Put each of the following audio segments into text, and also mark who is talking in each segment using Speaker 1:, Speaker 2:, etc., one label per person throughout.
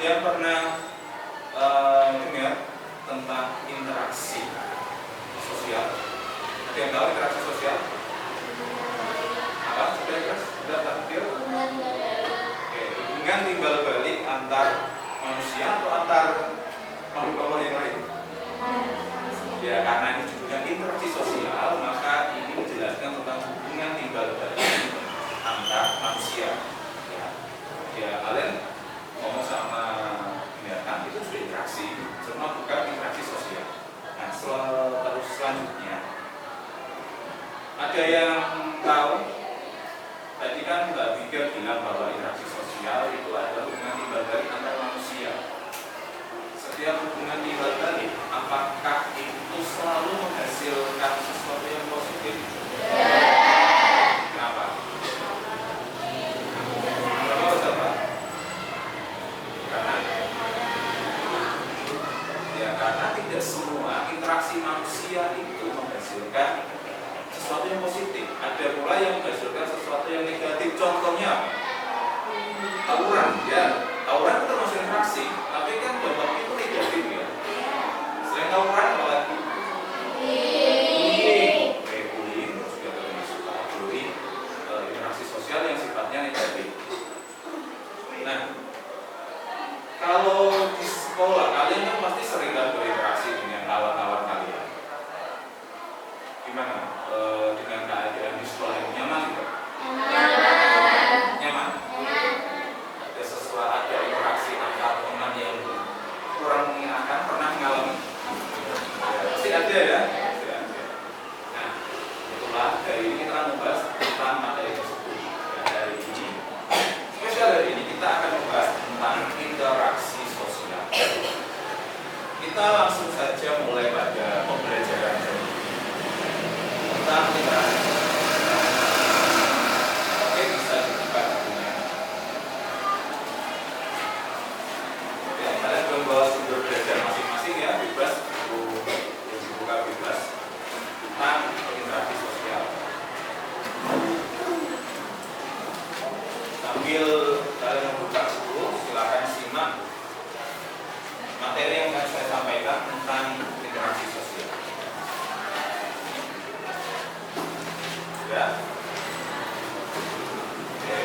Speaker 1: Yang pernah dengar tentang interaksi sosial? Ada yang tahu interaksi sosial? Apa? Sudah tampil? Oke, hubungan timbal balik antar manusia atau antar makhluk yang lain? Ya, karena ini judulnya interaksi sosial, maka ini menjelaskan tentang hubungan timbal balik antar manusia. Ya, kalian ngomong sama binatang itu sudah interaksi, cuma bukan interaksi sosial. Nah, terus selanjutnya ada yang tahu? Tadi kan Mbak Bika bilang bahwa interaksi sosial itu adalah hubungan timbal balik antar manusia. Setiap hubungan timbal balik, apakah itu selalu menghasilkan sesuatu yang positif? Kenapa? Karena tidak semua interaksi manusia itu menghasilkan sesuatu yang positif. Ada pula yang menghasilkan sesuatu yang negatif. Contohnya tawuran, ya. Tawuran itu termasuk interaksi, tapi kan dampaknya itu negatif, ya. Selain tawuran, apalagi bullying juga termasuk kategori interaksi sosial yang sifatnya negatif. Nah, kalau di sekolah kalian kan pasti sering berinteraksi dengan kawan-kawan kalian. Gimana dengan keadaan di sekolah yang nyaman gitu? Nyaman? Ada sesuatu, ada interaksi antar teman yang kurang menyenangkan, pernah mengalami? Pasti ada, ya? Pasti ada. Nah, itulah dari ini kita akan membahas tentang materi tersebut. Ya, dari ini, spesial dari ini kita akan membahas tentang interaksi sosial. Kita langsung saja mulai pada pembelajaran tentang interaksi. Oke, bisa dibuka bukunya. Oke, kalian belum bawa sumber belajar masing-masing, ya, bebas, dibuka bebas tentang interaksi sosial. Sambil kalian membuka buku, silakan simak materi yang akan saya sampaikan tentang interaksi sosial. Ya. Oke.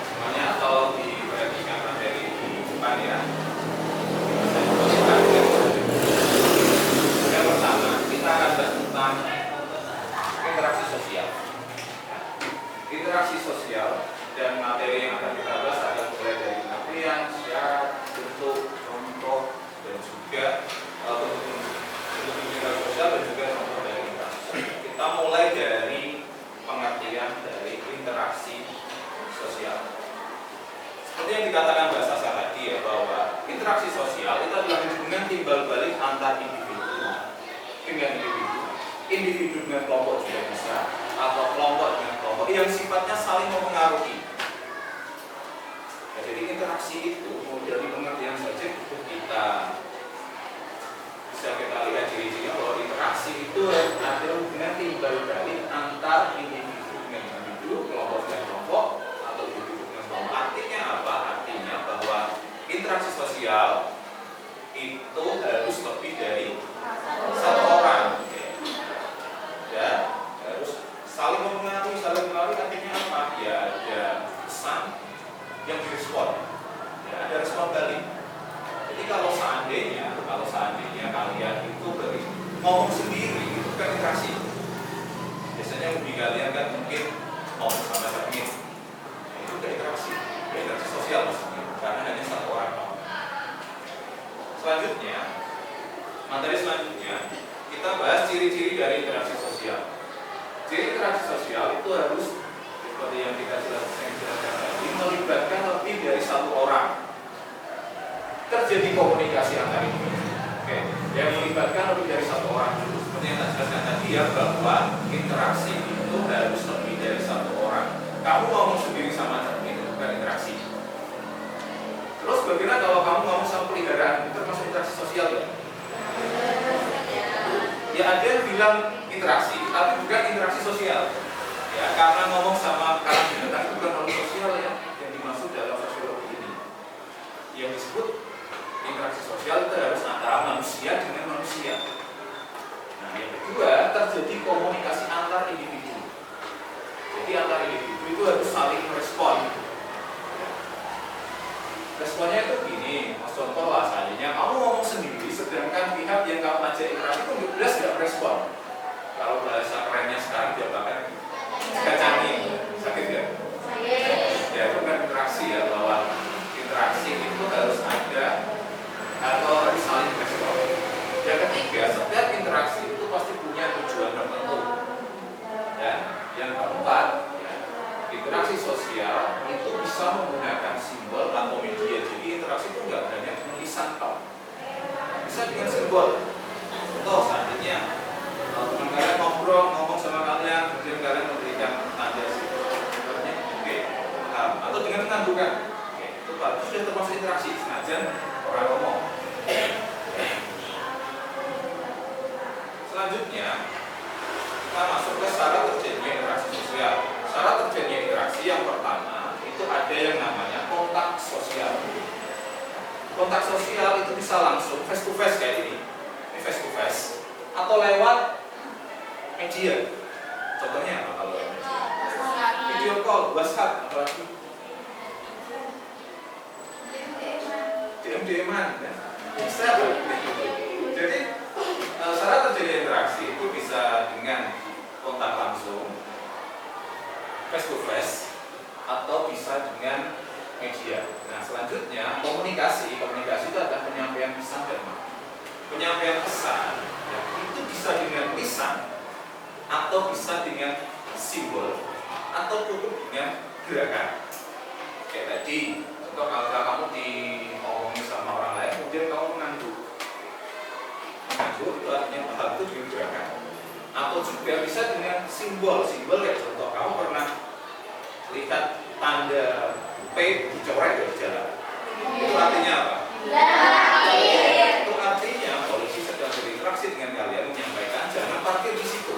Speaker 1: Semuanya tolong diperhatikan materi di depan, ya. Yang pertama, kita akan bahas tentang interaksi sosial. Interaksi sosial dan materi yang akan kita bahas akan mulai dari pengertian, syarat, bentuk, contoh, dan juga bentuk interaksi sosial dan juga contoh dari interaksi sosial. Kita mulai dari pengertian dari interaksi sosial. Seperti yang dikatakan Mbak Sasa tadi, ya, bahwa interaksi sosial itu adalah hubungan timbal balik antar individu dengan individu dengan kelompok juga bisa, atau kelompok dengan kelompok yang sifatnya saling mempengaruhi. Jadi interaksi itu dari pengertian saja itu kita bisa kita lihat ciri-cirinya bahwa interaksi itu ada hubungan timbal balik antar individu dengan individu, kelompok dengan kelompok, atau individu dengan kelompok. Artinya apa? Artinya bahwa interaksi sosial itu harus lebih dari satu orang, ya, harus saling mempengaruhi, artinya apa? Ya, ada pesan yang direspon, ya, ada respon balik. Jadi kalau seandainya kalian itu ngomong sendiri, itu kan interaksi. Biasanya hobi kalian kan mungkin ngomong sama teman, itu kan interaksi sosial maksudnya, karena hanya satu orang. Selanjutnya, materi selanjutnya kita bahas ciri-ciri dari interaksi sosial. Ciri interaksi sosial itu harus seperti yang kita jelaskan tadi, melibatkan lebih dari satu orang. Terjadi komunikasi antar individu. Oke, yang melibatkan lebih dari satu orang. Seperti yang saya jelaskan tadi, ya, bahwa interaksi itu harus lebih dari satu orang. Kamu ngomong sendiri sama teman itu bukan interaksi. Terus bagaimana kalau kamu ngomong sama peliharaan, itu termasuk interaksi sosial, ya? Ya, ada yang bilang interaksi, tapi bukan interaksi sosial. Ya, karena ngomong sama binatang itu bukan makhluk sosial, ya, yang dimaksud dalam sosiologi ini. individu itu harus saling merespon. Responnya itu gini, mas contoh lah, seandainya kamu ngomong sendiri, sedangkan pihak yang kamu ajak interaksi itu jelas gak merespon. Kalau bahasa kerennya sekarang dia bahkan kacangin, sakit gak? Ya itu kan interaksi ya, bahwa interaksi itu harus ada atau harus saling merespon. Yang ketiga, setiap interaksi itu pasti punya tujuan tertentu. Ya, yang keempat, ya, interaksi sosial itu bisa menggunakan simbol atau media. Jadi interaksi itu nggak hanya tulisan tok, bisa dengan simbol. Contoh seandainya teman kalian ngomong sama kalian, kemudian kalian memberikan tanda sebenarnya, oke, paham. Atau dengan menganggukkan, oke, itu sudah termasuk interaksi. Senajan orang ngomong. Selanjutnya kita masuk ke syarat terjadinya interaksi sosial. Syarat terjadinya interaksi yang pertama itu ada yang namanya kontak sosial. Kontak sosial itu bisa langsung face to face kayak ini face to face, atau lewat media. Contohnya apa kalau video call, WhatsApp, apalagi DM-an, ya? Bisa jadi syarat terjadi interaksi itu bisa dengan kontak langsung face to face atau bisa dengan media. Nah selanjutnya komunikasi itu adalah penyampaian pesan dan makna. Penyampaian pesan ya, itu bisa dengan lisan atau bisa dengan simbol atau cukup dengan gerakan. Kayak tadi contoh kalau kamu diomongin sama orang lain kemudian kamu mengangguk itu artinya paham, itu dengan gerakan. Atau juga bisa dengan simbol kayak contoh kamu pernah lihat tanda P dicoret dari jalan. Itu artinya apa? Itu artinya polisi sedang berinteraksi dengan kalian menyampaikan jangan parkir di situ.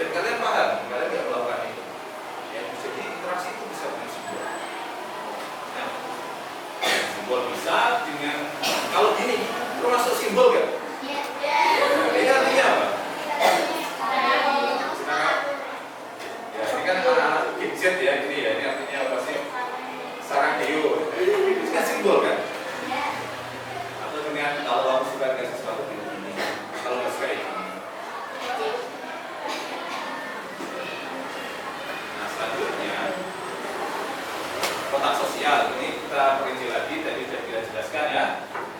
Speaker 1: Dan kalian paham, kalian tidak melakukan itu. Ya, jadi interaksi itu bisa dengan simbol. Nah, simbol bisa dengan kalau gini, termasuk simbol kan? Ini artinya apa? Ya, ini kan anak-anak gadget ya, ini ya, ini artinya apa sih? Sarang Deo, itu kan simbol kan? Atau dengan kalau kamu suka dengan sesuatu ini, kalau nggak suka ini. Nah selanjutnya kontak sosial ini kita perinci lagi, tadi sudah kita jelaskan ya.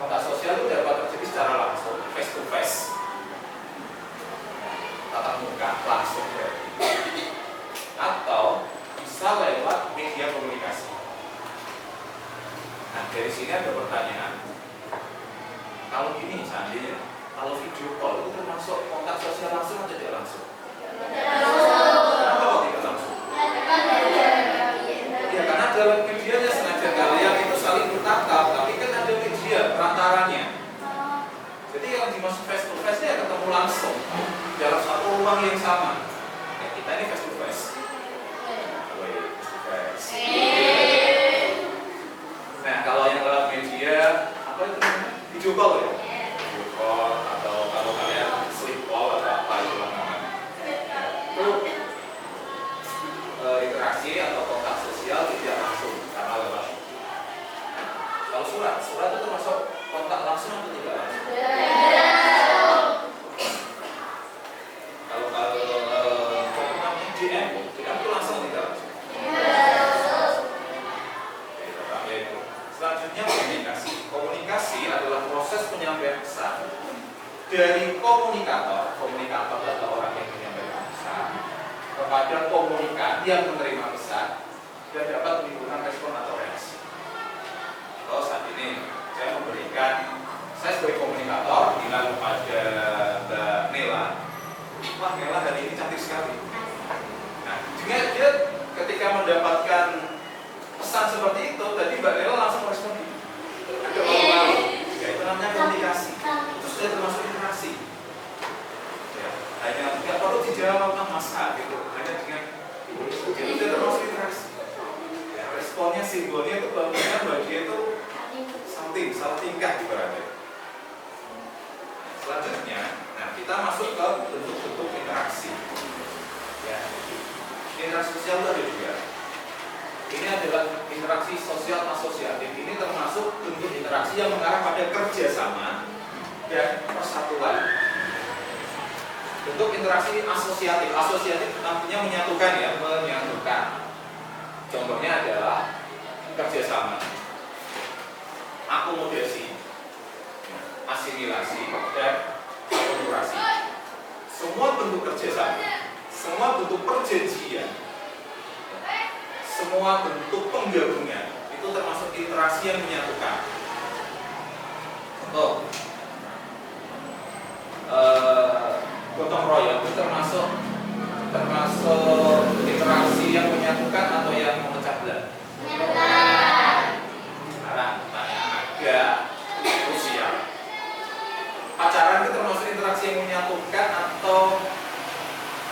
Speaker 1: Kontak sosial itu dapat terjadi secara langsung, face to face, tatap muka langsung berarti, atau bisa lewat media komunikasi. Nah dari sini ada pertanyaan, kalau gini seandainya, kalau video call itu termasuk kontak sosial langsung atau tidak langsung? Kenapa kok tidak langsung? Ya karena dalam medianya sengaja kalian itu saling bertatap, tapi kan ada media perantaranya. Jadi yang dimaksud face to face ya ketemu langsung dalam satu ruang yang sama. Ya, kita ini face to face. Nah kalau yang lewat media apa itu namanya? Video call ya? Video call atau kalau kalian sleep call atau apa itu namanya. Itu interaksi atau kontak sosial tidak langsung karena lewat. Kalau surat itu termasuk kontak langsung atau tidak langsung? Kalau DM itu langsung tidak langsung. Selanjutnya komunikasi adalah proses penyampaian pesan dari komunikator adalah orang yang menyampaikan pesan kepada komunikan yang menerima pesan dan dapat menimbulkan respon atau reaksi. Kalau saat ini saya sebagai komunikator bilang kepada Mbak Nela, wah Nela hari ini cantik sekali. Nah, dia ketika mendapatkan pesan seperti itu, tadi Mbak Nela langsung merespon gitu. Ada malu-malu. Ya, itu namanya komunikasi. Itu sudah termasuk interaksi. Ya, hanya nggak perlu dijawab Mas A gitu. Hanya dengan itu sudah termasuk interaksi. Ya, responnya simbolnya itu menunjukkan bahwa dia itu salah tingkah ibaratnya. Selanjutnya, nah kita masuk ke bentuk-bentuk interaksi. Ya, interaksi sosial itu ada juga. interaksi sosial asosiatif ini termasuk bentuk interaksi yang mengarah pada kerjasama dan persatuan. Bentuk interaksi asosiatif, asosiatif artinya menyatukan ya, menyatukan. Contohnya adalah kerjasama, akomodasi, asimilasi, dan akulturasi. Semua bentuk kerjasama, semua bentuk perjanjian, semua bentuk penggabungan itu termasuk interaksi yang menyatukan. Contoh, gotong royong itu termasuk interaksi yang menyatukan atau yang memecah belah. Sekarang tanya agak krusial. Pacaran itu termasuk interaksi yang menyatukan atau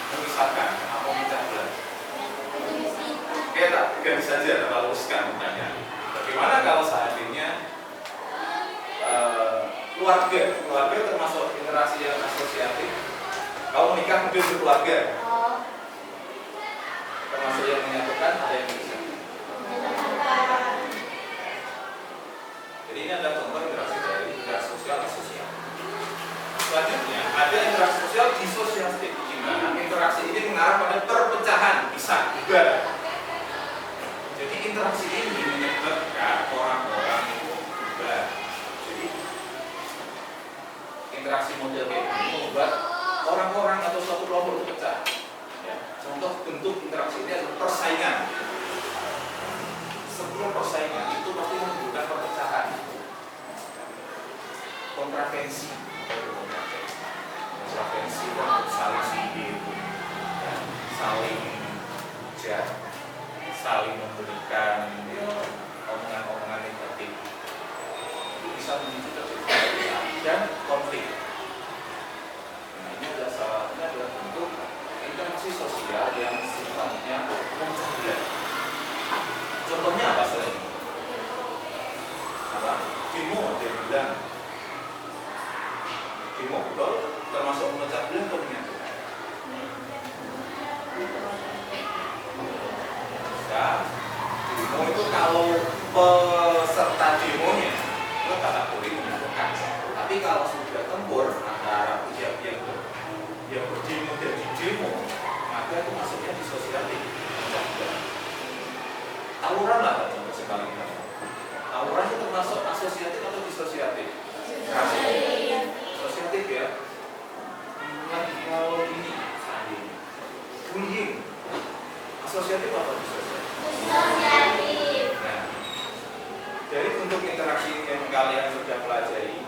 Speaker 1: memisahkan atau memecah belah? Oke, tak ganti saja, tak luruskan pertanyaan. Bagaimana kalau seandainya keluarga termasuk interaksi yang asosiatif? Kalau menikah mungkin berkeluarga, termasuk yang menyatukan atau yang memisahkan? Jadi ini adalah contoh interaksi dari interaksi sosial asosiatif. Selanjutnya ada interaksi sosial disosiatif, di mana interaksi ini mengarah pada perpecahan, bisa bubar. Jadi interaksi ini menyebabkan orang-orang itu bubar. Jadi interaksi model kayak ini membuat orang-orang atau suatu kelompok itu pecah. Ya. Contoh bentuk interaksi ini adalah persaingan. Sebelum persaingan itu pasti menimbulkan perpecahan, kontravensi dan saling sindir, saling hujat, saling memberikan omongan-omongan negatif. Itu bisa memicu terjadinya dan konflik. Nah, ini adalah bentuk interaksi sosial yang sifatnya memecah belah. Contohnya apa selain ini? Apa? Demo, dia bilang demo betul termasuk memecah belah atau menyatukan? Nah, demo itu kalau peserta demonya itu kategori menyatukan. Tapi kalau sudah tempur antara pihak-pihak yang berdemo dan di demo, maka itu masuknya di sosiatif. Tawuran lah contoh sekali. Tawuran itu termasuk asosiatif atau disosiatif? Asosiatif ya. Kalau ini bullying asosiatif atau disosiatif? Disosiatif. Nah, dari bentuk interaksi yang kalian sudah pelajari,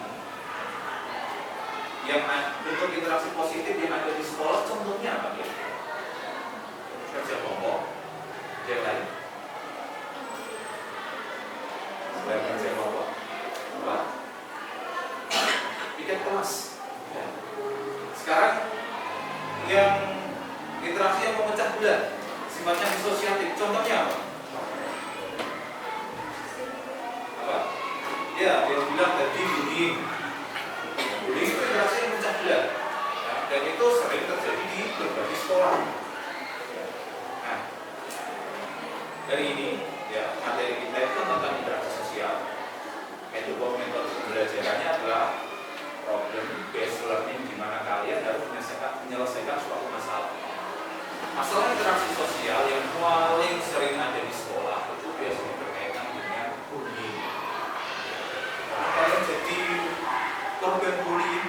Speaker 1: yang bentuk interaksi positif yang ada di sekolah, contohnya apa ya? Kerja kelompok, yang lain. Selain kerja kelompok, apa? Piket kelas. Ya. Sekarang yang interaksi yang memecah belah, sifatnya disosiatif. Contohnya apa? Apa? Ya, dia bilang tadi bullying. Bullying itu interaksi yang memecah belah. Nah, dan itu sering terjadi di berbagai sekolah. Nah, dari ini ya materi kita itu tentang interaksi sosial. Metode pembelajarannya adalah problem based learning, di mana kalian harus menyelesaikan suatu masalah. Masalah interaksi sosial yang paling sering ada di sekolah itu biasanya berkaitan dengan bullying. Karena kalian jadi korban bullying.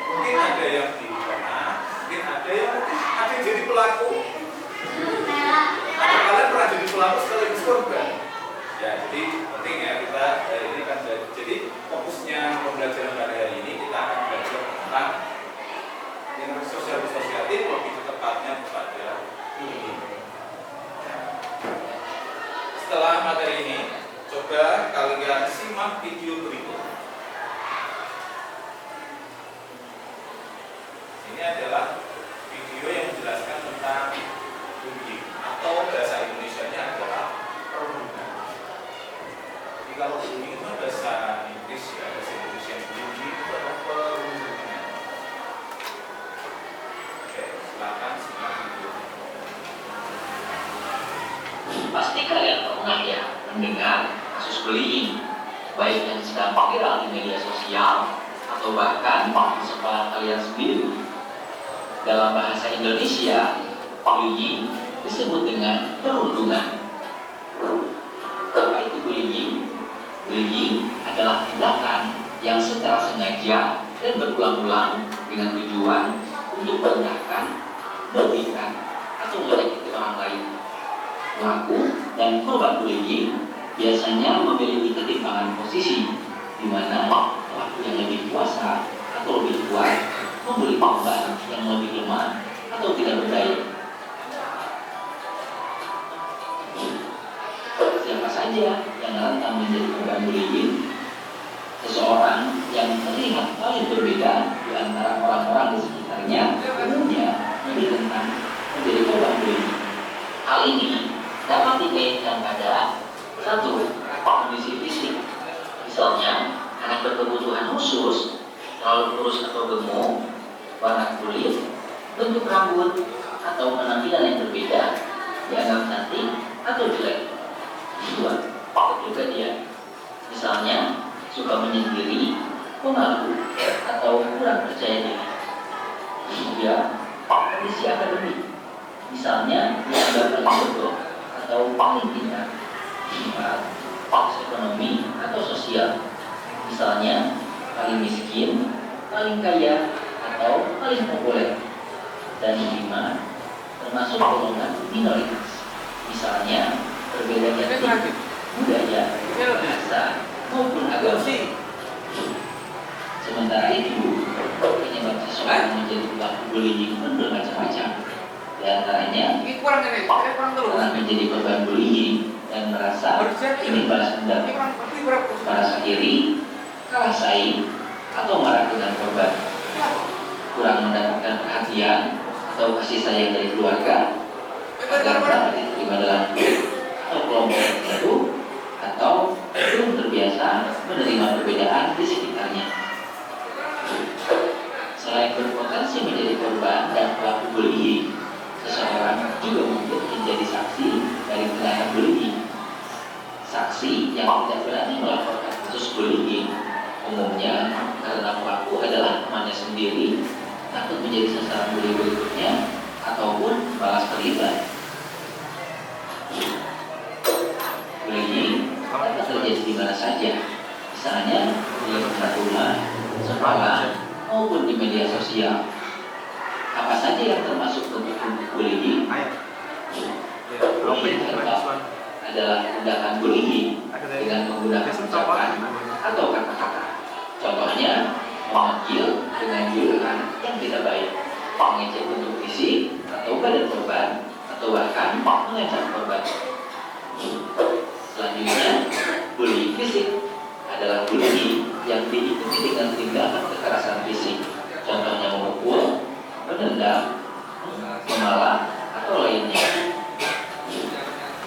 Speaker 1: Mungkin ada yang pernah, mungkin ada yang jadi pelaku. Ada kalian pernah jadi pelaku sekaligus korban. Ya, jadi penting ya kita ini kan jadi fokusnya pembelajaran pada hari ini kita akan belajar tentang interaksi sosial disosiatif, lebih tepatnya kepada ini. Setelah materi ini, coba kalian simak video berikut. Ini adalah video yang menjelaskan tentang bullying atau bahasa Indonesianya adalah perundungan. Jadi kalau bullying itu bahasa Inggris ya, bahasa Indonesia bullying itu adalah perundungan. Oke, silakan simak video.
Speaker 2: Pasti kalian pernah ya mendengar kasus bullying, baik yang sedang viral di media sosial atau bahkan di sekolah kalian sendiri. Dalam bahasa Indonesia, bullying disebut dengan perundungan. Apa itu bullying? Bullying adalah tindakan yang secara sengaja dan berulang-ulang dengan tujuan untuk merendahkan, merugikan, atau menyakiti orang lain. Pelaku dan korban bullying biasanya memiliki ketimpangan posisi, di mana pelaku yang lebih kuasa atau lebih kuat membuli korban yang lebih lemah atau tidak berdaya. Siapa saja yang rentan menjadi korban bullying? Seseorang yang terlihat paling berbeda di antara orang-orang di sekitarnya umumnya lebih rentan menjadi korban bullying. Hal ini dapat dikaitkan pada satu, kondisi fisik. Misalnya, anak berkebutuhan khusus, terlalu kurus atau gemuk, warna kulit, bentuk rambut, atau penampilan yang berbeda, dianggap cantik atau jelek. Dua, kepribadian. Misalnya, suka menyendiri, pemalu, atau kurang percaya diri. Tiga, kondisi akademik. Misalnya, dianggap paling bodoh atau paling pintar. 4. Ekonomi atau sosial. Misalnya, paling miskin, paling kaya, atau paling populer. Dan 5. Termasuk golongan minoritas. Misalnya, berbeda etnik, budaya, bahasa, maupun agama. Sementara itu, penyebab seseorang menjadi pelaku bullying pun bermacam-macam. Di antaranya, karena menjadi korban bullying dan merasa ingin balas dendam, merasa iri, kalah saing, atau marah dengan korban, kurang mendapatkan perhatian atau kasih sayang dari keluarga, agar dapat diterima dalam grup atau kelompok tertentu, atau belum terbiasa menerima perbedaan di sekitarnya. Selain berpotensi menjadi korban dan pelaku bullying, seseorang juga mungkin menjadi saksi dari tindakan bullying. Saksi yang tidak berani melaporkan kasus bullying umumnya karena pelaku adalah temannya sendiri, takut menjadi sasaran bully berikutnya, ataupun balas terlibat. Bullying dapat terjadi di mana saja, misalnya di lingkungan rumah, sekolah, maupun di media sosial. Apa saja yang termasuk bentuk bullying? Bullying verbal adalah tindakan bullying dengan menggunakan ucapan atau kata-kata. Contohnya, memanggil dengan julukan yang tidak baik, mengejek bentuk fisik atau badan korban, atau bahkan mengancam korban. Selanjutnya, bullying fisik adalah bullying yang diikuti dengan tindakan kekerasan fisik. Contohnya memukul, menendang, memalak, atau lainnya.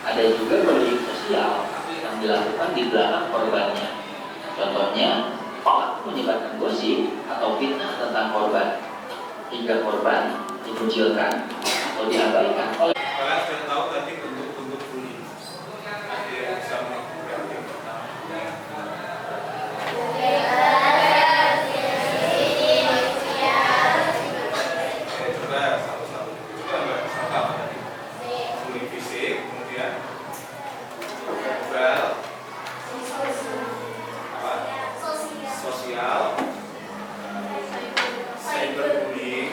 Speaker 2: Ada juga bullying sosial yang dilakukan di belakang korbannya. Contohnya, pelaku menyebarkan gosip atau fitnah tentang korban, hingga korban dikucilkan atau diabaikan oleh.
Speaker 1: Kalian sudah tahu tadi bentuk-bentuk bullying. Ada yang bisa menunjukkan yang pertama. Coba satu-satu. Coba Mbak, sama tadi. Bullying fisik, kemudian verbal, apa? Sosial, cyberbullying,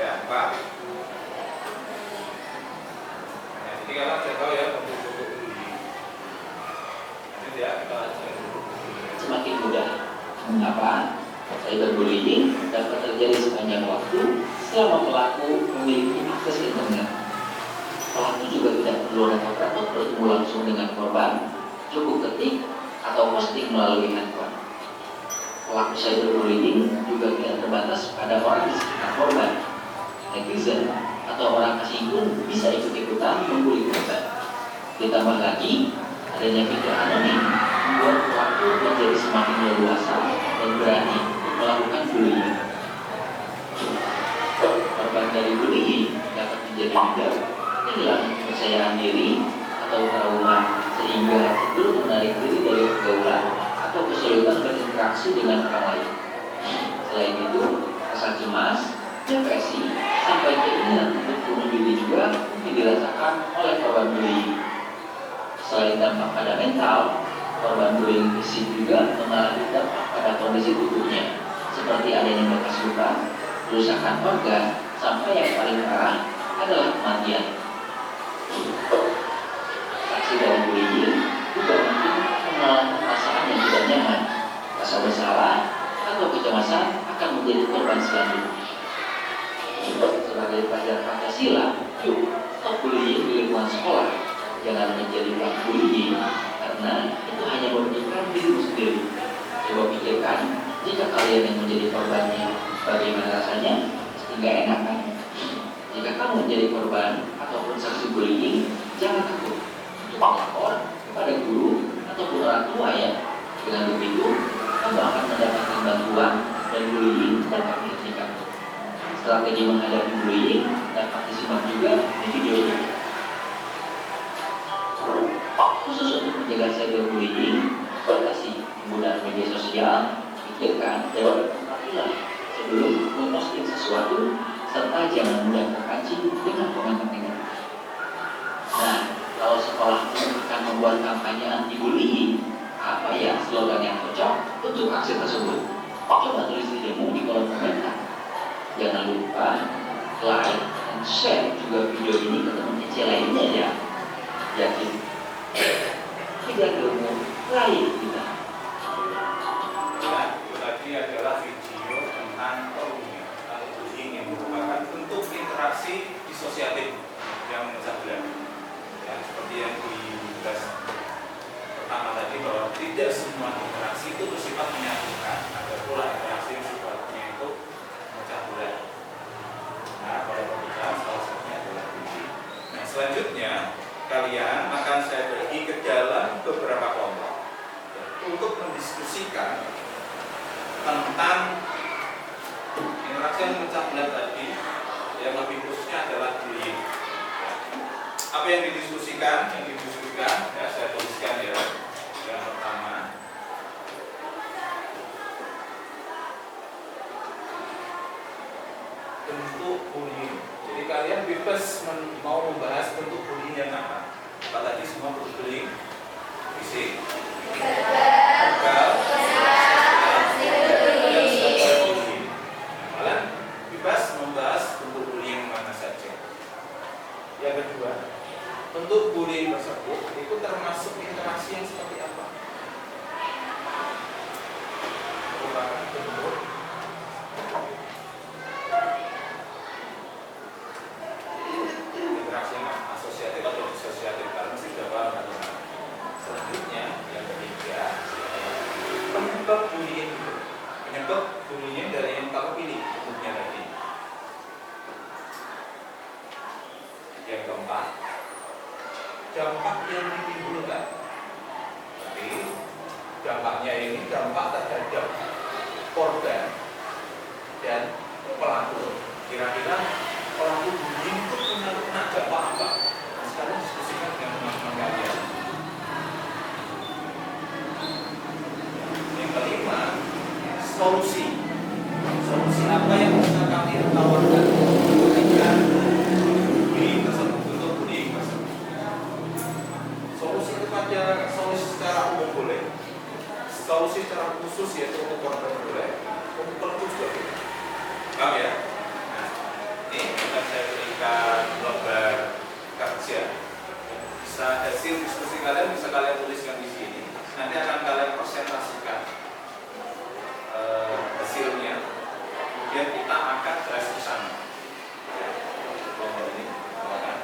Speaker 1: ya apa? Nah, jadi kalian sudah tahu ya bentuk-bentuk bullying. Nanti ya kita lanjutkan dulu.
Speaker 2: Semakin mudah. Mengapa? Cyberbullying dapat terjadi sepanjang waktu selama pelaku memiliki akses internet. Pelaku juga tidak perlu repot-repot bertemu langsung dengan korban, cukup ketik atau posting melalui handphone. Pelaku cyberbullying juga tidak terbatas pada orang di sekitar korban. Netizen atau orang asing pun bisa ikut-ikutan membuli korban. Ditambah lagi, adanya fitur anonim membuat pelaku menjadi semakin leluasa dan berani melakukan bullying. Korban dari bullying dapat menjadi minder, kehilangan kepercayaan diri, atau trauma sehingga cenderung menarik diri dari pergaulan atau kesulitan berinteraksi dengan orang lain. Selain itu, rasa cemas, depresi, sampai keinginan untuk bunuh diri juga mungkin dirasakan oleh korban bullying. Selain dampak pada mental, korban bullying fisik juga mengalami dampak pada kondisi tubuhnya, seperti adanya bekas luka, kerusakan organ, sampai yang paling parah adalah kematian. Saksi dari bullying juga mungkin mengalami perasaan yang tidak nyaman, rasa bersalah, atau kecemasan akan menjadi korban selanjutnya. Sebagai pelajar Pancasila, yuk stop bullying di lingkungan sekolah. Jangan menjadi pelaku bullying, karena itu hanya merugikan dirimu sendiri. Coba pikirkan, jika kalian yang menjadi korbannya, bagaimana rasanya? Hingga enak kan? Jika kamu menjadi korban ataupun saksi bullying, jangan takut untuk melapor kepada guru ataupun orang tua ya. Dengan begitu, kamu akan mendapatkan bantuan dan bullying dapat dihentikan. Strategi menghadapi bullying dapat disimak juga di video ini. Khusus untuk menjaga cyberbullying, batasi penggunaan media sosial, pikirkan dan berpikirlah sebelum memposting sesuatu, serta jangan mudah terpancing dengan komentar negatif. Nah, kalau sekolah akan membuat kampanye anti-bullying, apa ya slogan yang cocok untuk aksi tersebut? Coba tulis dirimu di kolom komentar. Jangan lupa like dan share juga video ini ke teman kecil lainnya ya. Yakin tidak ilmu lain kita.
Speaker 1: Ya, itu tadi adalah video tentang bullying yang merupakan bentuk interaksi disosiatif yang memecah belah. Ya, seperti yang dibahas pertama tadi bahwa tidak semua interaksi itu bersifat menyatukan, ada pula interaksi yang sifatnya itu memecah belah. Nah, pada pembicaraan salah satunya adalah bullying. Nah, selanjutnya kalian akan saya bagi ke dalam beberapa kelompok untuk mendiskusikan tentang interaksi yang memecah belah tadi, yang lebih khususnya adalah bullying. Apa yang didiskusikan? Ya, saya tuliskan ya. Yang pertama, bentuk bullying. Jadi kalian bebas mau membahas bentuk bullying yang apa? Apa tadi semua bentuk bullying? Fisik, verbal, dan cyberbullying. Kalian bebas membahas bentuk bullying mana saja. Yang kedua, bentuk bullying tersebut itu termasuk interaksi yang seperti apa? Merupakan bentuk interaksi yang asosiatif atau disosiatif. Kalian mesti sudah paham kan? Selanjutnya, yang ketiga, penyebab bullying itu. Penyebab bullying dari yang kamu pilih bentuknya tadi. Yang keempat, dampak yang ditimbulkan. Jadi dampaknya ini dampak terhadap korban dan pelaku. Kira-kira pelaku bullying itu punya dampak apa? Nah, sekarang diskusikan dengan teman-teman kalian. Yang kelima, solusi. Solusi apa yang bisa kami tawarkan ketika bullying tersebut, bentuk bullying tersebut? Solusi kepada solusi secara umum boleh, solusi secara khusus yaitu untuk korban boleh, untuk pelaku juga boleh. Paham ya? Nah, ini akan saya berikan lembar kerja. Bisa hasil diskusi kalian bisa kalian tuliskan di sini. Nanti akan kalian presentasikan hasilnya. Kemudian kita akan bahas bersama. Kelompok ini, silakan.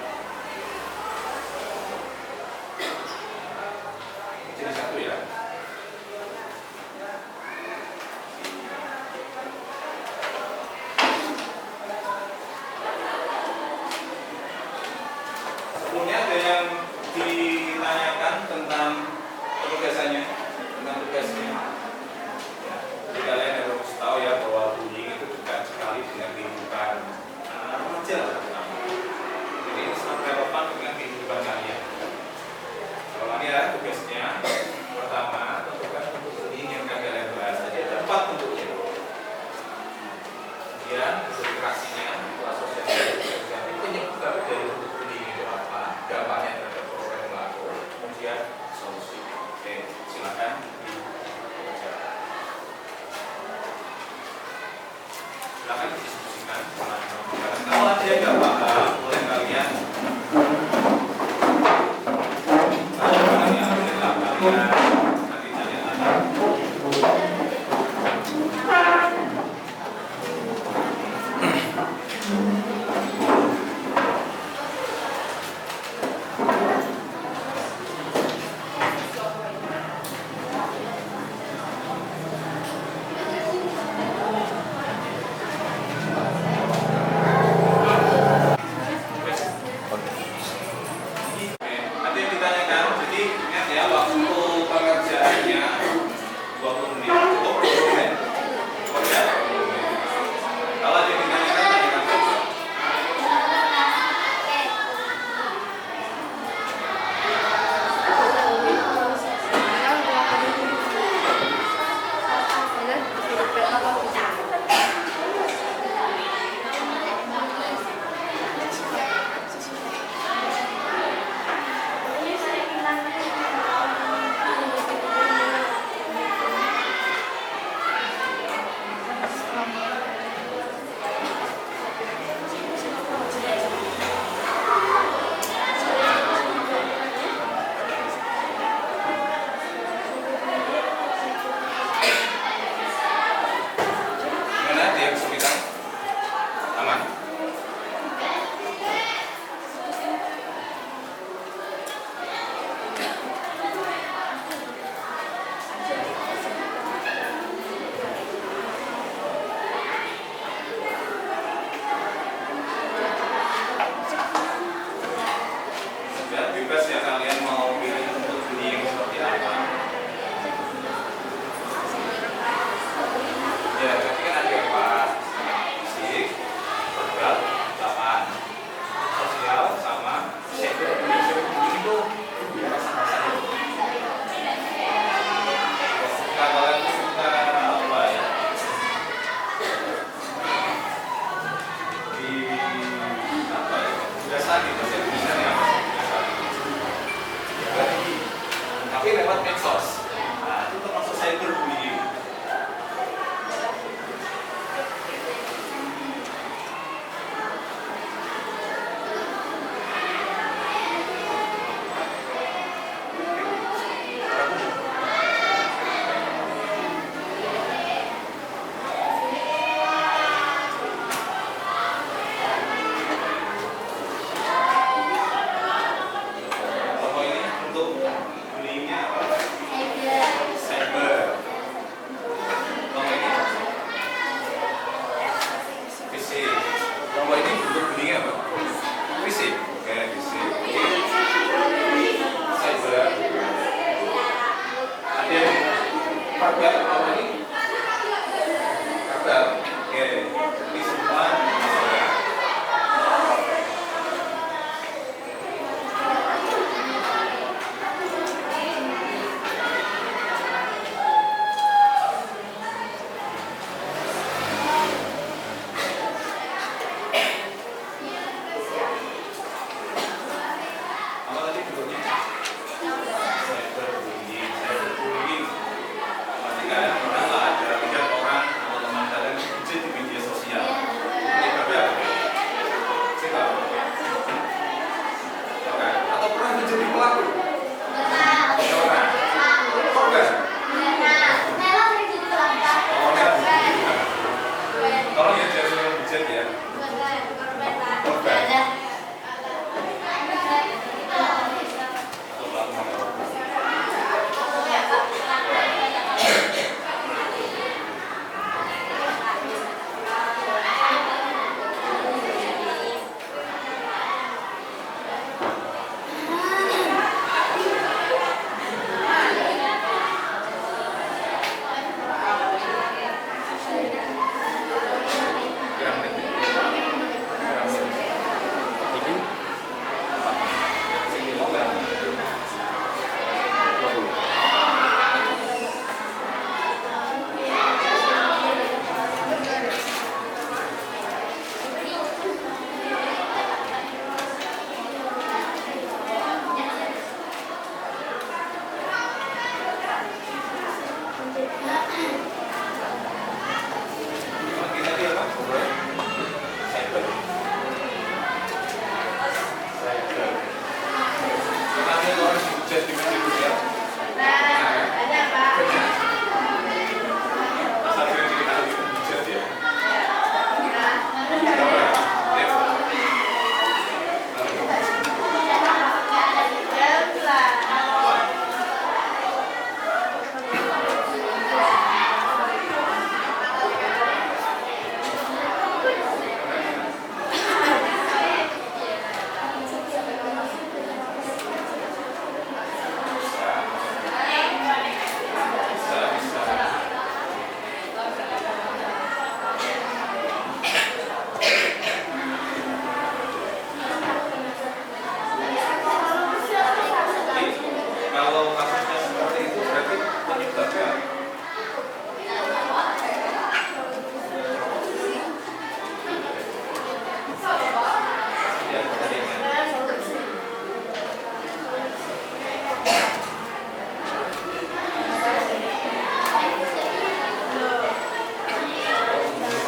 Speaker 1: Jadi satu ya. Sebelumnya ada yang ditanyakan tentang penugasannya, tentang tugasnya. nanti saya akan nanti yang ditanyakan, jadi ingat ya waktu pengerjaannya 20 menit, cukup 20 menit, cukup ya 20 menit. Kalau ada yang ditanyakan, tanyakan saja. Gimana dia kesulitan? Aman? Ya, bebas ya kalian mau pilih bentuk bunyi yang seperti apa. Ya, berarti kan ada 4. Fisik, verbal, 8. Sosial sama shader. Itu rasa-rasa itu. Kalian suka apa ya? Di apa ya? Biasa gitu, saya bisa ya. Tapi lewat medsos. Nah, itu termasuk cyberbullying. Pokok ini untuk bullyingnya apa?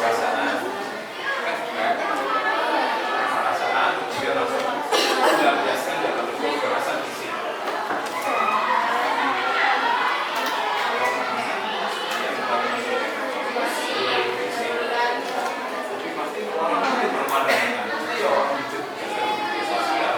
Speaker 1: perasaan kan perasaan dia langsung sudah biasa dalam bentuk perasaan fisik. Yang paling fisik tapi pasti orang itu berpandangan dia orang hidup sosial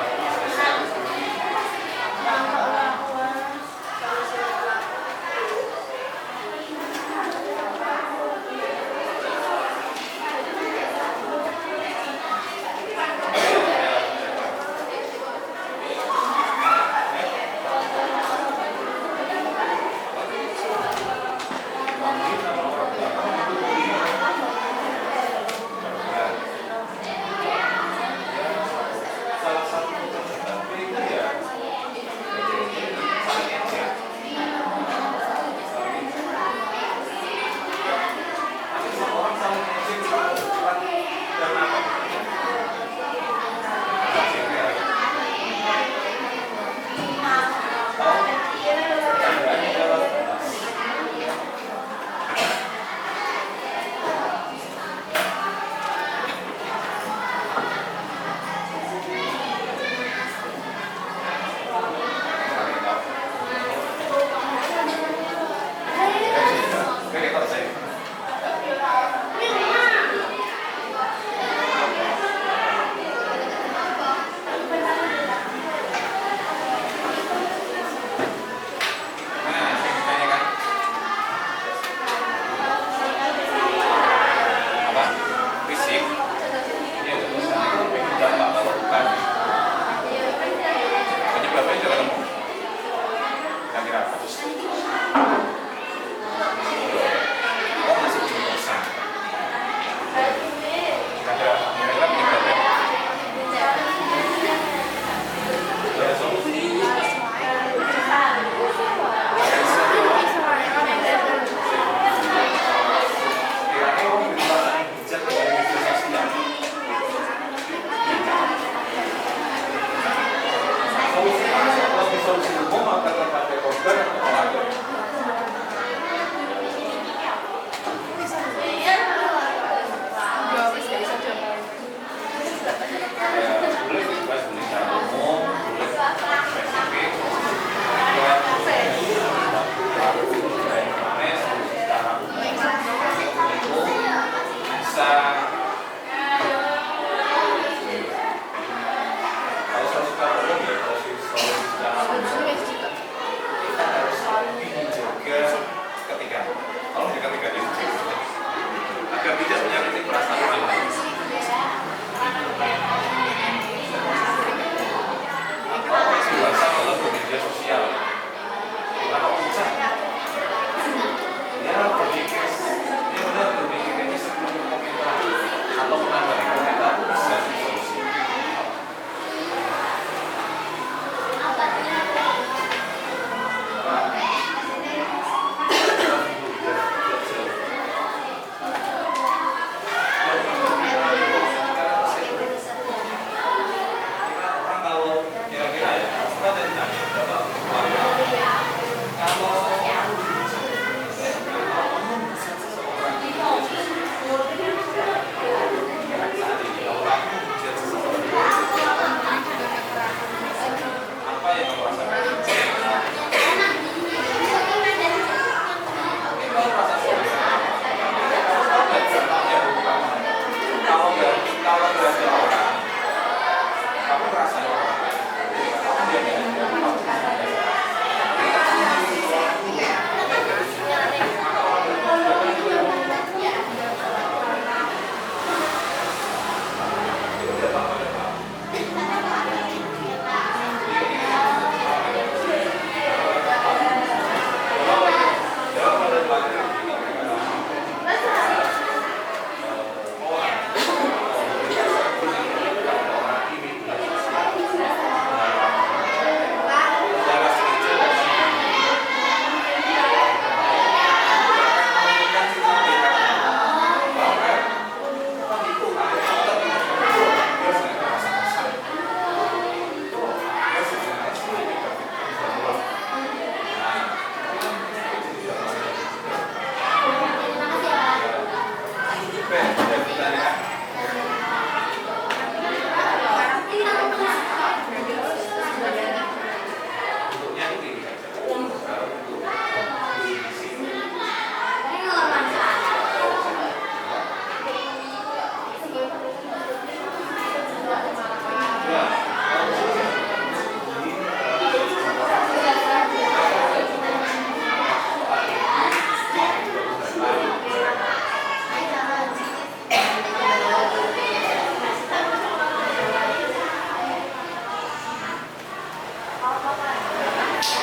Speaker 1: Oke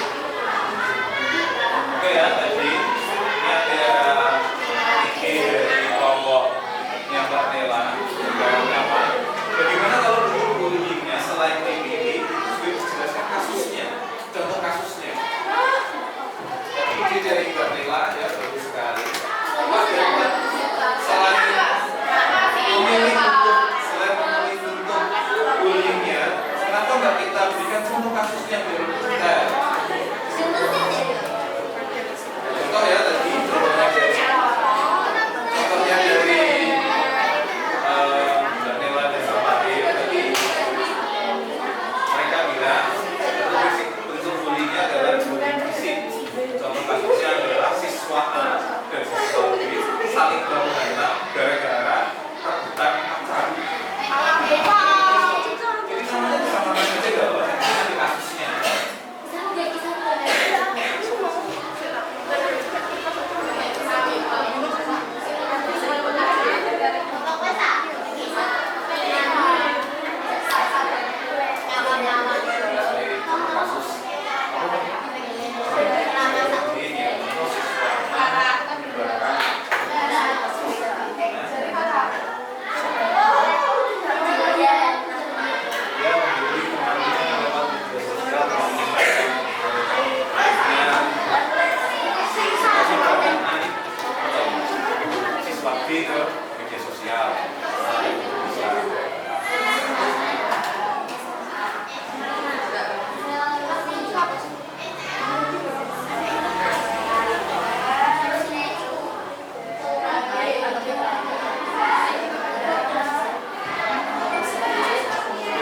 Speaker 1: ya, tadi ini ada ide dari kelompoknya Mbak Nela. Bagaimana kalau dulu bullyingnya selain TPD juga dijelaskan kasusnya, contoh kasusnya. Ide dari Mbak Nela ya bagus sekali. Selain memilih bentuk bullyingnya, kenapa nggak kita berikan contoh kasusnya biar kita? Contoh ya tadi, contohnya dari Mbak Nela dan Mbak Fadil tadi, mereka bilang bentuk bullyingnya adalah bullying fisik. Contoh kasusnya adalah siswa A dan siswa B saling baku-hantam gara-gara rebutan pacar. Jadi namanya sama saja kalau di kasusnya. Ke media sosial.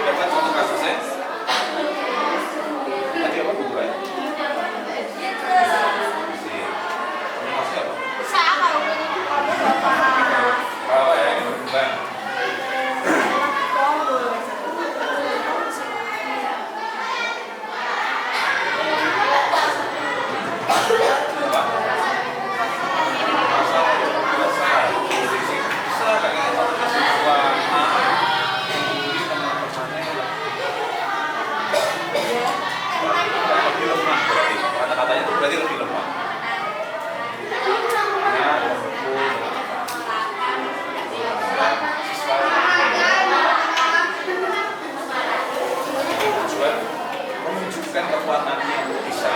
Speaker 1: Dapat contoh kasusnya? Tadi apa Bu? Apa ya ini berkembang? Kata-katanya itu berarti lebih lemah. Tujuan menunjukkan kekuatannya untuk bisa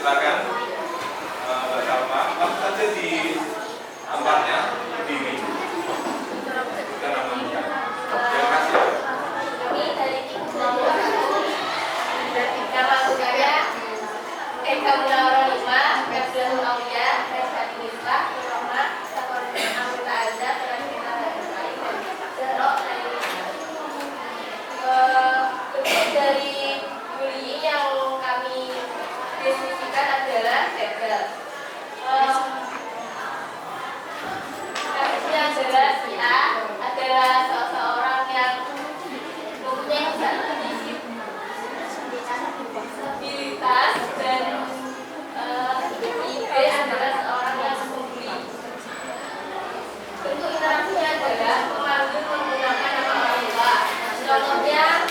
Speaker 1: silakan Mbak Salma, langsung saja di tempatnya berdiri. Kita namanya. Terima kasih.
Speaker 3: Kami dari nama saya Eka Munawara 5, Kapsul Aulia, Kapsul Islam, Roma, Sapor Anggota Anda, Perangkita dan lain Zero bentuk dari bullying yang kami diskusikan adalah gagal. Kasusnya adalah si A adalah seseorang yang mempunyai disabilitas dan B adalah seorang yang membuli. Bentuk interaksinya adalah memanggil menggunakan nama orang tua. Contohnya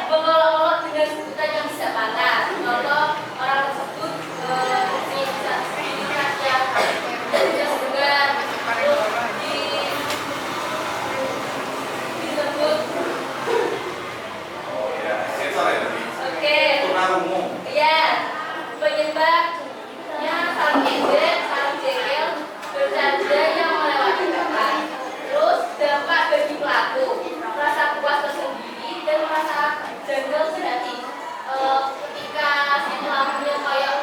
Speaker 3: mengolok-olok dengan sebutan yang bisa patah. Contoh orang tersebut disabilitas yang tidak mendengar, terus disebut
Speaker 1: Sensor ya tadi.
Speaker 3: oke.
Speaker 1: Tunarungu.
Speaker 3: Ya, penyebabnya saling ejek, saling jengkel, bercanda yang melewati batas. Terus dampak bagi pelaku, rasa puas tersendiri dan rasa janggal sehati. Ketika si pelakunya kayak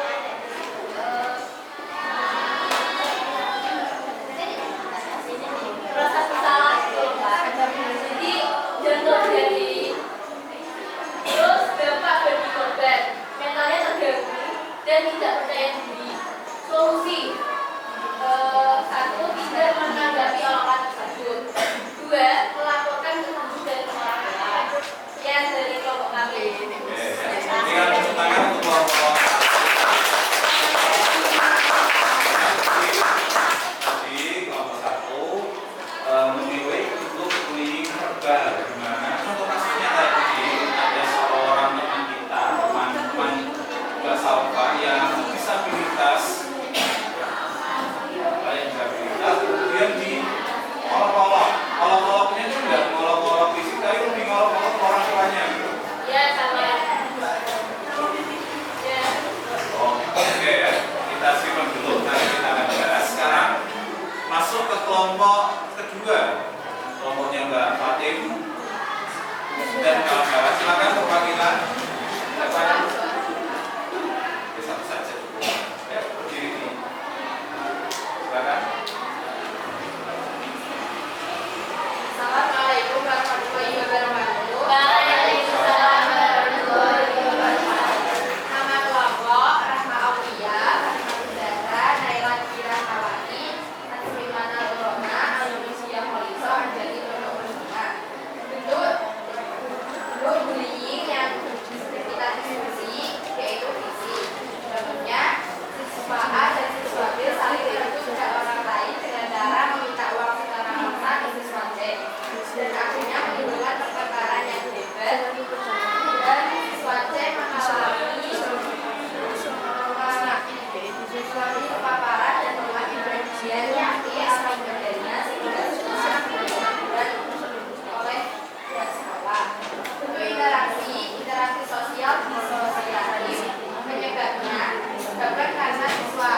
Speaker 3: rasa bersalah gitu, Pak. Jadi janggal jadi. Terus dampak bagi korban, mentalnya terganggu dan tidak percaya diri. Solusi, 1. Tidak menanggapi olahan tersebut. 2. Melaporkan ke guru dan ke orang tua. Sekian dari kelompok kami.
Speaker 1: Dengan tepuk tangan untuk kelompok tadi kelompok 1 menilai untuk bullying verbal, di mana contoh kasusnya tadi ada seorang teman kita, teman Mbak Salva yang disabilitas, kemudian di olok-oloknya itu tidak ngolok-olok fisik, tapi lebih ngolok-olok orang tuanya gitu.
Speaker 3: Ya, sama. Ya.
Speaker 1: Oke ya, kita simpan dulu, nanti kita akan bahas. Sekarang masuk ke kelompok kedua, kelompoknya Mbak Fatim dan kawan-kawan. Silakan perwakilan. Satu saja cukup. Ya, berdiri nih. Silakan.
Speaker 3: Assalamualaikum warahmatullahi wabarakatuh. Waalaikumsalam warahmatullahi wabarakatuh. Nama kelompok Rahma Aulia, Rahma Udara, Naila Kira Kawati, Hasrimana Lorona, Alusia Holiso, Anjali Pondok Lima. Bentuk bullying yang kita diskusi yaitu fisik. Contohnya siswa A dan siswa B saling merebut hak orang lain dengan cara meminta uang secara paksa ke siswa C dan akhirnya menimbulkan pertengkaran yang hebat dan siswa C mengalami kepaparan dan mengalami bagian nyaki alam badannya sehingga siswa berat oleh pihak sekolah. Bentuk interaksi sosial disosiatif penyebabnya disebabkan karena siswa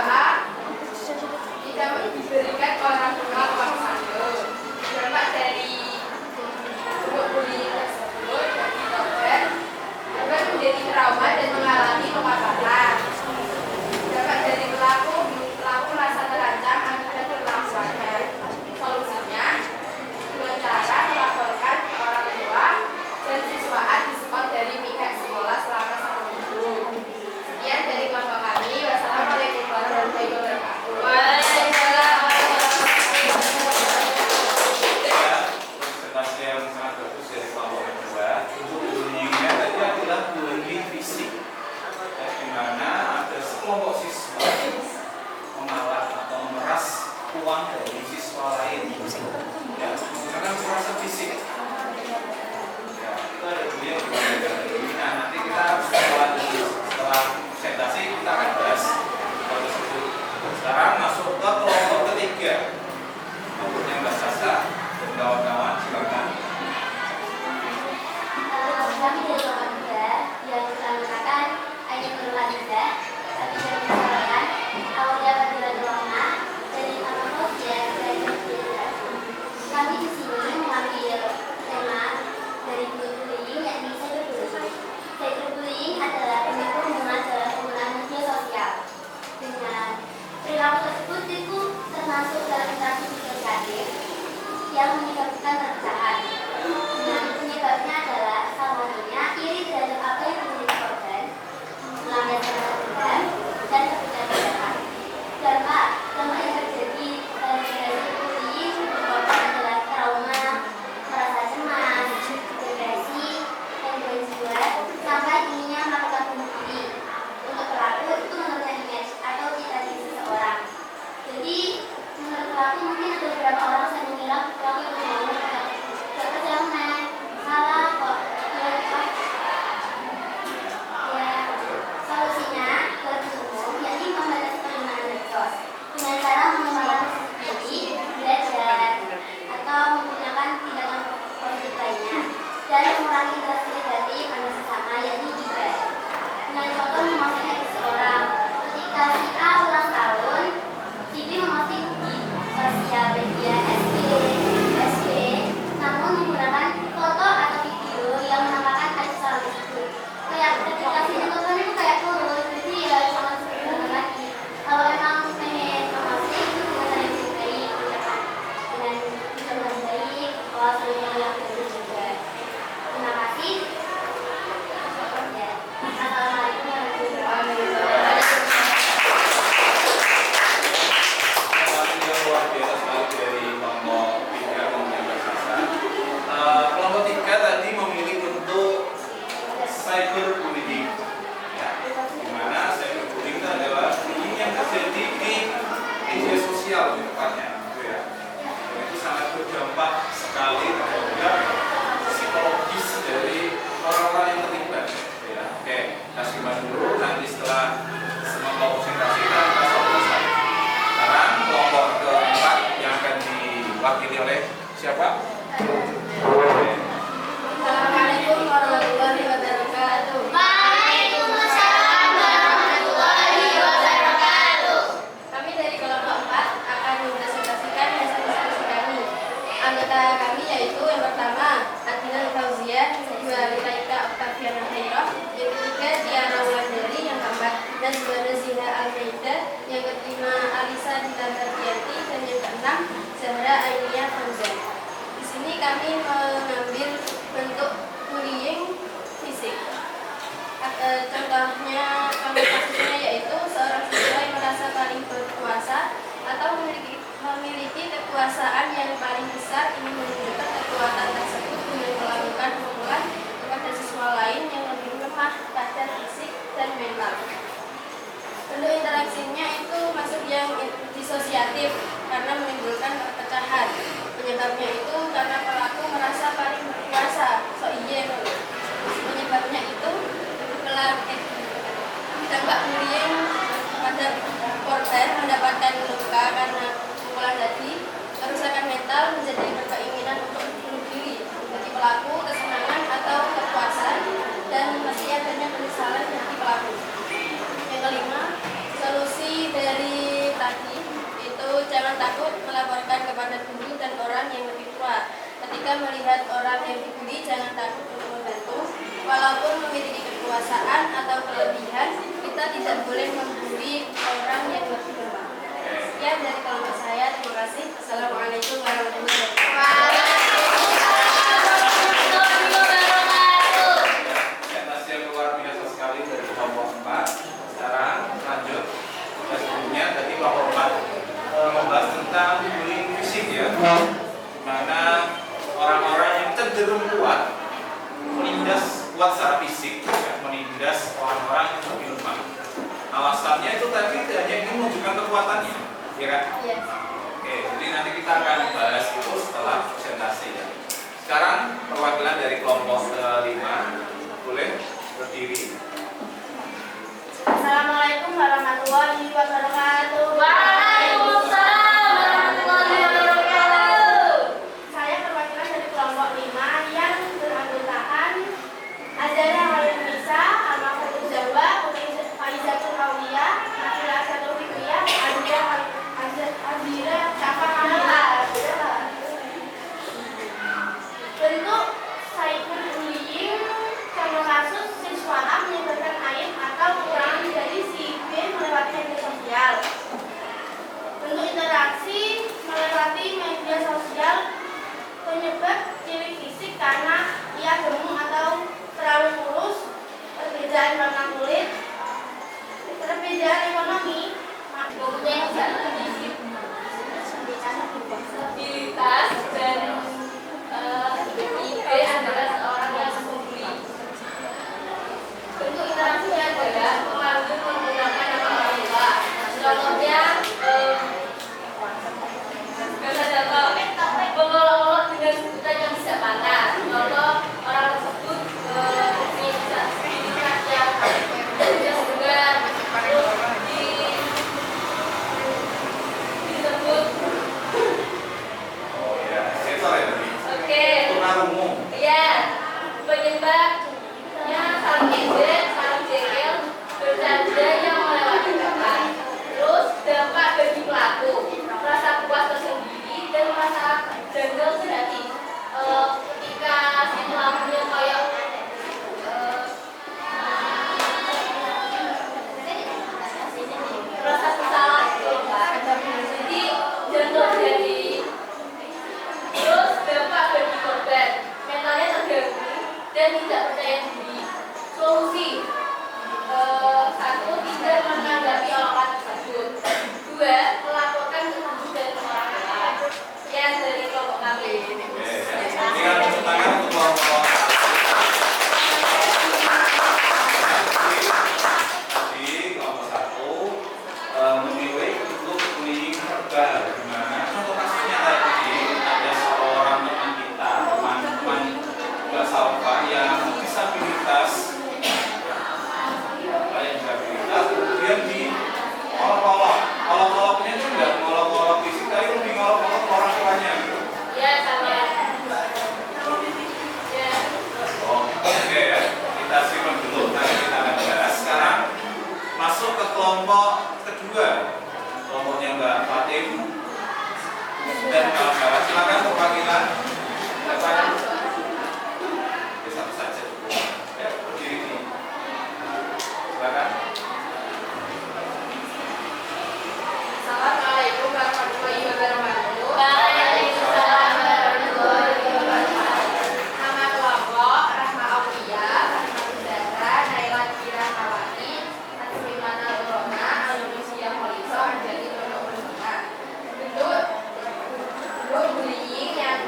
Speaker 1: cyberbullying. Ya, di mana cyberbullying itu adalah bullying yang terjadi di media sosial lebih tepatnya, gitu ya. Dan itu sangat berdampak sekali terhadap psikologis dari orang-orang yang terlibat. Gitu ya. Oke, kita simak dulu. Nanti setelah semua kelompok presentasi kita selesai. Sekarang kelompok keempat yang akan diwakili oleh siapa?
Speaker 3: Assalamualaikum warahmatullahi wabarakatuh.
Speaker 4: Waalaikumsalam warahmatullahi wabarakatuh.
Speaker 3: Kami dari kelompok 4 akan mempresentasikan hasil diskusi kami. Anggota kami yaitu yang pertama Adinal Fauzia, yang kedua Lilaika Octaviana Khairah, yang ketiga Tiara Wulandari, yang keempat Nazwana Zina Al-Maida, yang kelima Alisa Dilantartianti, dan yang keenam Zahra Ainia Fauzan. Di sini kami mengambil bentuk bullying fisik. Contohnya, kasusnya yaitu seorang siswa yang merasa paling berkuasa atau memiliki kekuasaan yang paling besar ingin menunjukkan kekuatan tersebut dengan melakukan pukulan kepada siswa lain yang lebih lemah pada fisik dan mental. Bentuk interaksinya itu masuk yang disosiatif karena menimbulkan perpecahan. Penyebabnya itu karena pelaku merasa paling berkuasa. Penyebabnya itu dampak bullying pada korban mendapatkan luka karena pukulan tadi, kerusakan mental menjadi berkeinginan untuk bunuh diri. Bagi pelaku, kesenangan atau kepuasan dan masih adanya penyesalan bagi pelaku. Yang kelima, solusi dari tadi itu jangan takut melaporkan kepada guru dan orang yang lebih tua. Ketika melihat orang yang dibully, jangan takut untuk membantu. Walaupun memiliki kekuasaan atau kelebihan, kita tidak boleh membuli orang yang lebih lemah. Sekian dari kelompok saya. Terima kasih. Assalamualaikum warahmatullahi wabarakatuh.
Speaker 1: Presentasi yang luar biasa sekali dari kelompok 4. Sekarang lanjut. Sebelumnya tadi kelompok 4 membahas tentang bullying fisik ya, di mana orang-orang yang cenderung kuat menindas kuat secara fisik, ya, menindas orang-orang yang lebih lemah. Alasannya itu tadi hanya ingin menunjukkan kekuatannya, ya kan?
Speaker 3: Iya.
Speaker 1: Oke, jadi nanti kita akan bahas itu setelah presentasi ya. Sekarang perwakilan dari kelompok 5 boleh berdiri.
Speaker 3: Assalamualaikum warahmatullahi wabarakatuh.
Speaker 4: Waalaikumsalam warahmatullahi wabarakatuh.
Speaker 3: Saya perwakilan dari kelompok 5 yang beranggotakan Azara Halinisa, Al-Mahfudz Jawa, Putri Faizatul Aulia, Nafila Satul Fikriyah, Azira Syafa Kamila. Bentuk cyberbullying
Speaker 1: dan kawan-kawan. Silakan perwakilan. Silakan. Satu saja cukup. Ya, berdiri. Silakan.
Speaker 3: Assalamualaikum warahmatullahi wabarakatuh.
Speaker 4: Waalaikumsalam warahmatullahi wabarakatuh.
Speaker 3: Nama kelompok Rahma Aulia, Rahmatul Zahra, Naila Kira Kawani, Hasbimana Rona, Alusia Holiso, Anjali Pondok Pesona. Bentuk bullying yang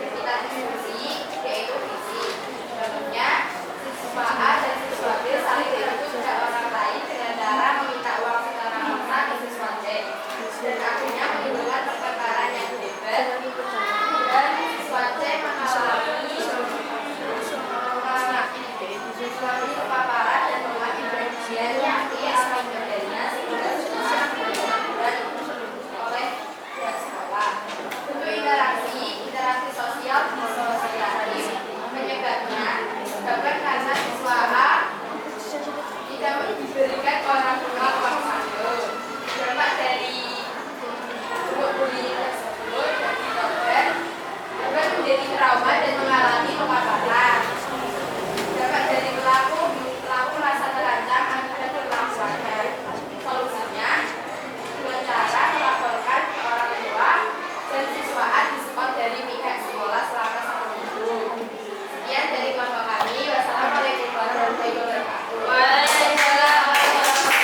Speaker 3: kita diskusi yaitu fisik. Contohnya, siswa A dan siswa B saling merebut hak orang lain dengan cara meminta uang secara maksa ke siswa C, dan akhirnya menimbulkan pertengkaran yang hebat. Dan siswa C mengalami kepaparan dan mengalami bagian yang ia alami badannya sehingga siswa dilakukan oleh pihak sekolah. Bentuk interaksi sosial disosiatif penyebabnya disebabkan karena siswa A tidak diberikan orang tua uang saku. Dampak dari bentuk bullying tersebut bagi korban menjadi trauma dan mengalami kepaparan. Dampak dari pelaku merasa terancam akibat perlakuannya. Solusinya dengan cara melaporkan ke orang tua dan siswa A diskon dari pihak sekolah selama 1 minggu. Sekian dari kelompok kami. Wassalamualaikum warahmatullahi wabarakatuh.
Speaker 4: Waalaikumsalam warahmatullahi wabarakatuh.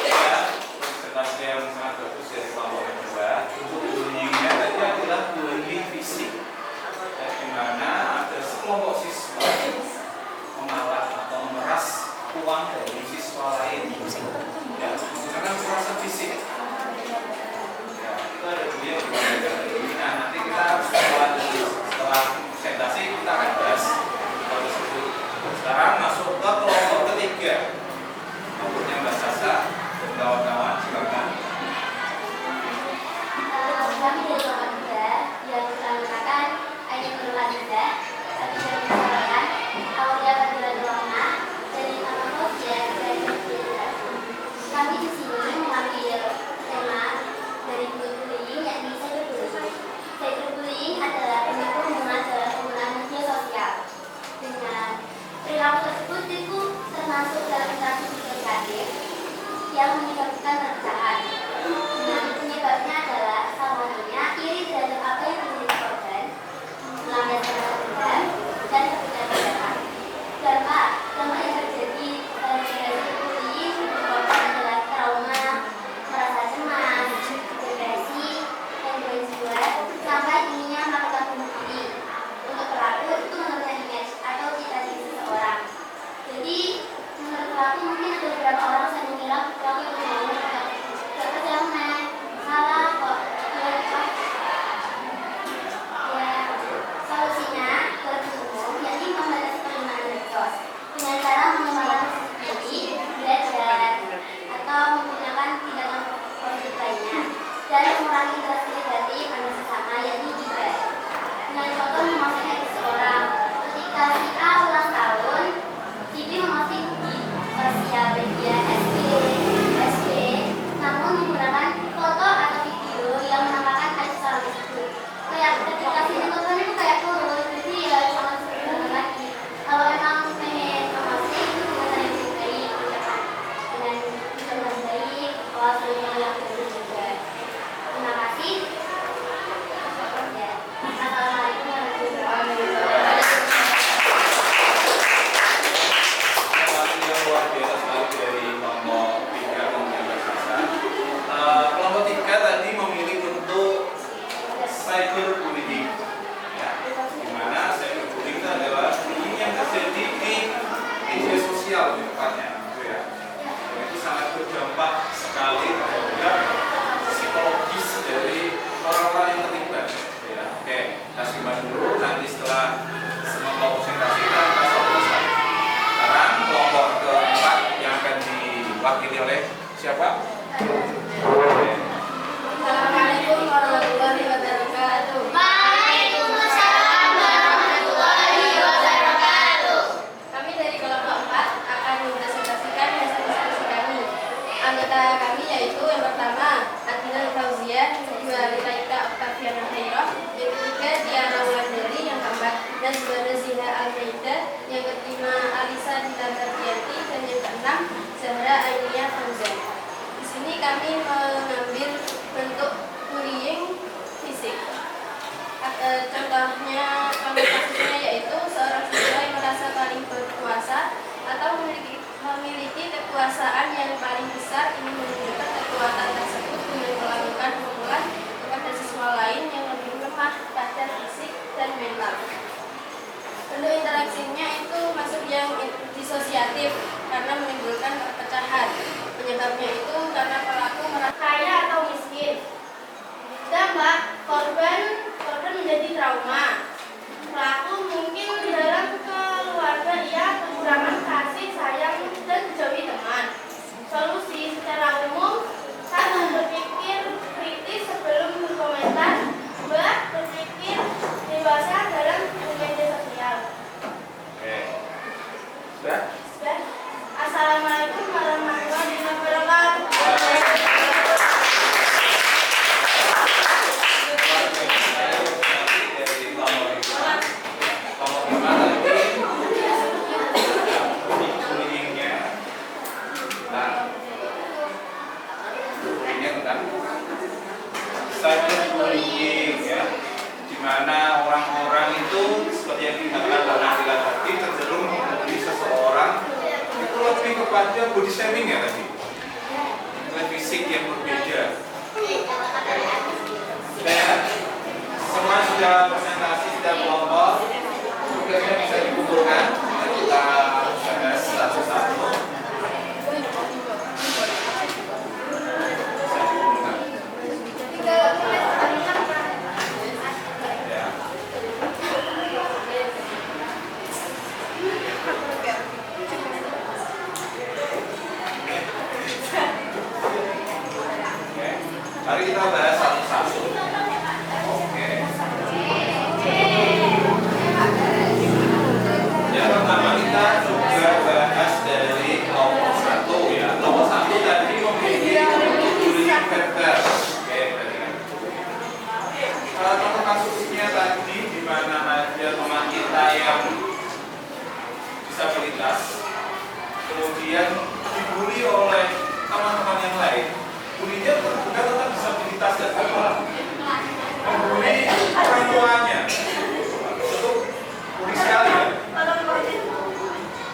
Speaker 1: Ya, presentasi yang sangat bagus dari kelompok kedua. Untuk bullyingnya tadi adalah bullying fisik, ya, di mana ada sekelompok siswa memalak atau memeras uang dari siswa lain, ya, menggunakan kekerasan fisik. Ya, itu ada dua yang berbeda. Nah, nanti kita setelah presentasi kita akan bahas hal tersebut. Sekarang masuk ke kelompok ketiga. Kelompoknya Mbak Sasa dan kawan-kawan, silakan.
Speaker 4: Kami dari kelompok 3 yang menggunakan ayat Al-Fatihah, kami dari masyarakat Aulia Fadilah Rahma dari nama sosial dan kebiasaan. Kami di sini mengambil tema dari buku bullying yakni cyberbullying. Cyberbullying adalah bentuk hubungan dalam penggunaan media sosial. Dengan perilaku tersebut itu termasuk dalam interaksi komunikatif yang menyebabkan perpecahan. Nah, penyebabnya adalah salah satunya iri terhadap apa yang menjadi korban, melampiaskan dendam, dan ketidakpercayaan. Dampak yang terjadi dari bullying untuk korban adalah trauma, merasa cemas, depresi, gangguan jiwa, sampai inginnya melakukan bunuh diri. Untuk pelaku itu menurunkan image atau cita diri seseorang. Jadi menurut pelaku mungkin ada beberapa orang yang mengira pelaku itu membangun kami mengambil bentuk bullying fisik. Contohnya, kasusnya yaitu seorang siswa yang merasa paling berkuasa atau memiliki kekuasaan yang paling besar ingin menunjukkan kekuatan tersebut dengan melakukan pukulan kepada siswa lain yang lebih lemah pada fisik dan mental. Bentuk interaksinya itu masuk yang disosiatif karena menimbulkan perpecahan. Penyebabnya itu karena pelaku merasa kaya atau miskin. Dampak korban menjadi trauma. Pelaku mungkin dalam keluarga ia kekurangan kasih sayang dan dijauhi teman. Solusi secara umum: 1. Berpikir kritis sebelum berkomentar. 2. Berpikir dewasa dalam media sosial.
Speaker 1: Sudah?
Speaker 4: Assalamualaikum warahmatullahi wabarakatuh.
Speaker 1: Cyberbullying, ya, di mana orang-orang itu seperti yang dikatakan Nabila tadi cenderung membuli seseorang itu lebih kepada body shaming ya tadi, dengan fisik yang berbeda. Dan semua sudah presentasi, sudah kelompok, tugasnya bisa dikumpulkan. Kita bahas satu-satu. Mari kita bahas satu-satu. Oke. Yang pertama kita juga bahas dari kelompok 1 ya. Kelompok 1 tadi memiliki bullying verbal. Oke, contoh kasusnya tadi di mana ada teman kita yang disabilitas, kemudian dibully oleh teman-teman yang lain. Bulinya bukan tentang disabilitas dan apa, membuli orang tuanya. Itu unik sekali ya.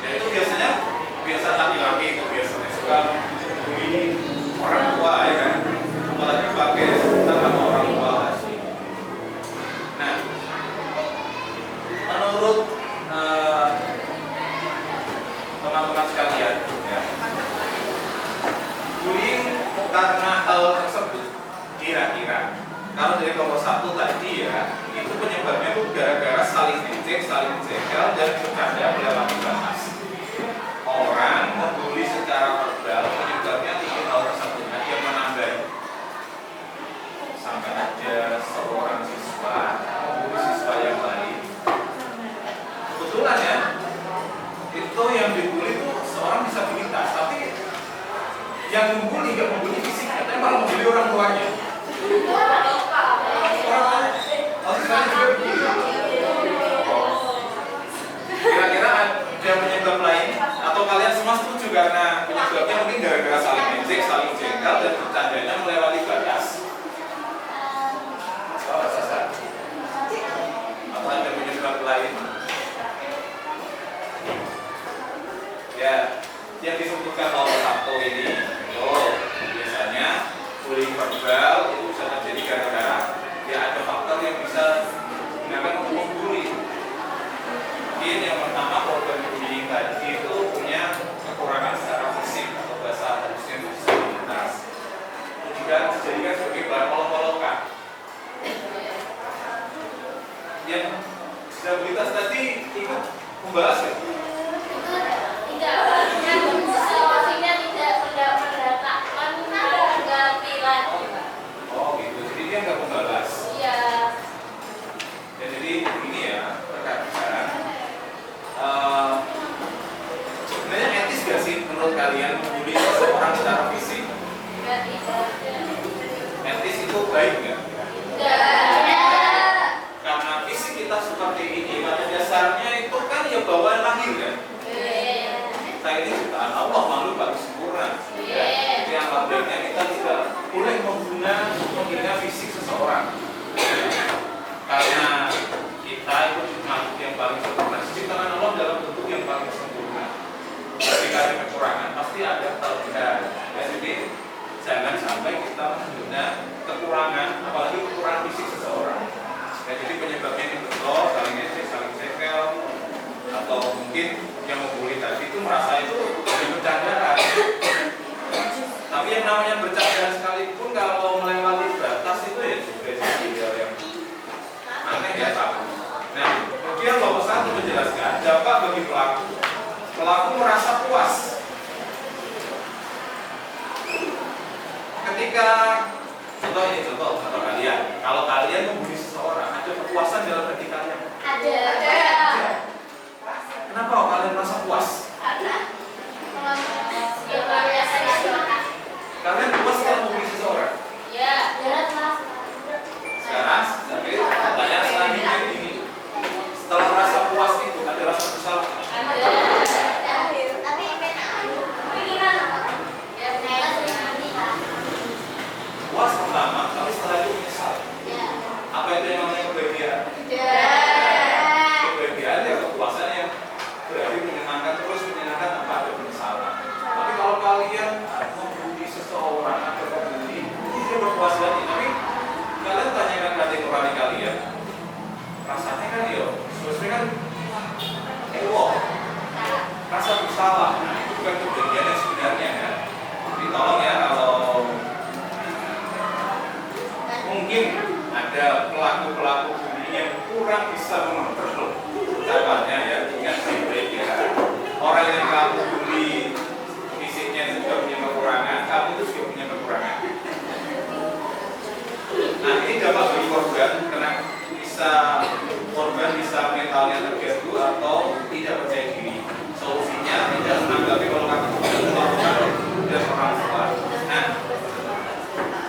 Speaker 1: Ya itu biasa laki-laki itu biasanya suka membuli orang tua ya kan, apalagi pakai nama orang tua asli. Nah, menurut teman-teman sekalian ya, bullying karena hal tersebut kira-kira kalau dari kelompok 1 tadi ya, itu penyebabnya itu gara-gara saling ejek, saling jegal dan bercanda melewati batas. Orang membuli secara verbal penyebabnya 3 hal tersebut. Nah, yang menambah sampai ada seorang siswa membuli siswa yang lain. Kebetulan ya, itu yang dibully itu seorang disabilitas, tapi yang membuli nggak membuli fisik, katanya malah membuli orang tuanya. Kira-kira ada penyebab lain atau kalian semua setuju karena penyebabnya mungkin gara-gara saling ejek, saling jegal dan bercandanya melewati batas? Atau ada penyebab lain? Ya, yang disebutkan oleh satu ini, biasanya bullying verbal itu bisa terjadi gara-gara ya ada faktor yang bisa digunakan untuk membuli. Mungkin yang pertama, korban bullying tadi itu punya kekurangan secara fisik atau bahasa halusnya disabilitas, juga dijadikan sebagai bahan olok-olokan. Yang disabilitas tadi ikut membahas ya? Oh gitu, jadi dia nggak membalas.
Speaker 4: Iya.
Speaker 1: Ya, jadi ini ya, perkara sebenarnya etis gak sih menurut kalian membuli seseorang secara fisik? Etis itu baik nggak? Karena fisik kita seperti ini, pada dasarnya itu kan ya bawaan lahir kan? Kita ini ciptaan Allah, makhluk bagus sempurna. Jadi alhamdulillah kita atau mungkin yang membuli tadi itu merasa itu dari bercandaan. Tapi yang namanya bercandaan sekalipun kalau melewati batas itu ya juga jadi hal yang aneh ya tabu. Nah, kemudian nomor 1 menjelaskan dampak bagi pelaku. Pelaku merasa puas ketika contoh kalian, kalau kalian membuli seseorang, ada kepuasan dalam hati kalian?
Speaker 4: Ada.
Speaker 1: Kenapa kok kalian merasa puas?
Speaker 4: Karena
Speaker 1: Kalian puas setelah membuli seseorang?
Speaker 4: ya,
Speaker 1: Sekarang, tapi pertanyaan selanjutnya ini, setelah rasa puas itu ada rasa bersalah? Puas pertama, tapi setelah itu menyesal. Apa itu yang namanya kebahagiaan? Kebahagiaan ya kepuasan yang berarti menyenangkan terus menyenangkan tanpa ada penyesalan. Tapi kalau kalian membuli seseorang atau membuli, itu berpuas hati. Tapi kalian tanyakan hati nurani kalian, rasanya kan ya, sebenarnya kan rasa bersalah. Nah, itu bukan kebahagiaan yang sebenarnya ya. Jadi tolong ya kalau mungkin ada pelaku-pelaku bully yang kurang bisa mengontrol ucapannya ya, ingat baik-baik ya. Orang yang kamu bully fisiknya juga punya kekurangan, kamu itu juga punya kekurangan. Nah, ini dampak bagi korban karena korban bisa mentalnya terganggu atau tidak percaya diri. Solusinya tidak menanggapi kalau kamu melakukan dan orang tua. Nah,